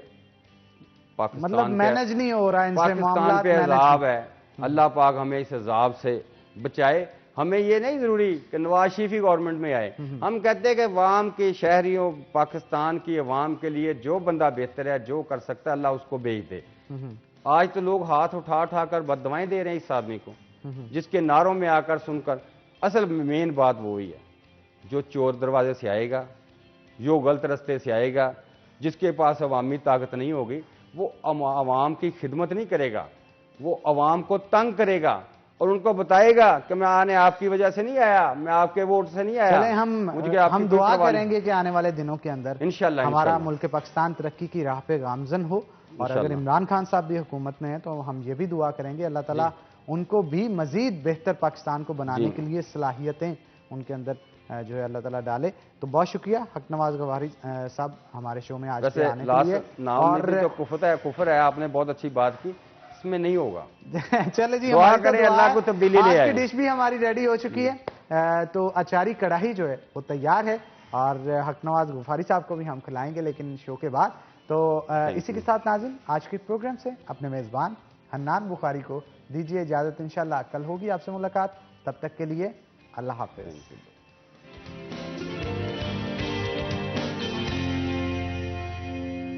[SPEAKER 6] पाकिस्तान
[SPEAKER 1] मतलब मैनेज नहीं हो रहा है इनसे,
[SPEAKER 6] पाकिस्तान पे अजाब है। अल्लाह पाक हमें इस अजाब से बचाए। हमें ये नहीं जरूरी कि नवाज शरीफ ही गवर्नमेंट में आए। हम कहते हैं कि अवाम के शहरियों, पाकिस्तान की अवाम के लिए जो बंदा बेहतर है, जो कर सकता है, अल्लाह उसको भेज दे। आज तो लोग हाथ उठा उठा कर बददुआएं दे रहे हैं इस आदमी को, जिसके नारों में आकर सुनकर। असल मेन बात वो ही है, जो चोर दरवाजे से आएगा, जो गलत रास्ते से आएगा, जिसके पास अवामी ताकत नहीं होगी, वो अवाम की खिदमत नहीं करेगा, वो अवाम को तंग करेगा और उनको बताएगा कि मैं आपकी वजह से नहीं आया, मैं आपके वोट से नहीं आया।
[SPEAKER 1] चले हम दुआ करेंगे कि आने वाले दिनों के अंदर इंशाल्लाह हमारा मुल्क पाकिस्तान तरक्की की राह पे गामजन हो, और अगर इमरान खान साहब भी हुकूमत में है तो हम ये भी दुआ करेंगे अल्लाह ताला उनको भी मजीद बेहतर पाकिस्तान को बनाने के लिए सलाहियतें उनके अंदर जो है अल्लाह ताला डाले। तो बहुत शुक्रिया हक नवाज गवारी साहब हमारे शो में आज के आने के लिए।
[SPEAKER 6] और तो कुफर है, आपने बहुत अच्छी बात की, इसमें नहीं होगा।
[SPEAKER 1] चले जी,
[SPEAKER 6] दुआ करें अल्लाह को तब्दीली ले आए।
[SPEAKER 1] डिश भी हमारी रेडी हो चुकी है, तो अचारी कढ़ाई जो है वो तैयार है और हक नवाज गफारी साहब को भी हम खिलाएंगे लेकिन शो के बाद। तो इसी के साथ नाज़रीन आज के प्रोग्राम से अपने मेज़बान हन्नान बुखारी को दीजिए इजाज़त। इंशाल्लाह कल होगी आपसे मुलाकात, तब तक के लिए अल्लाह हाफ़िज़।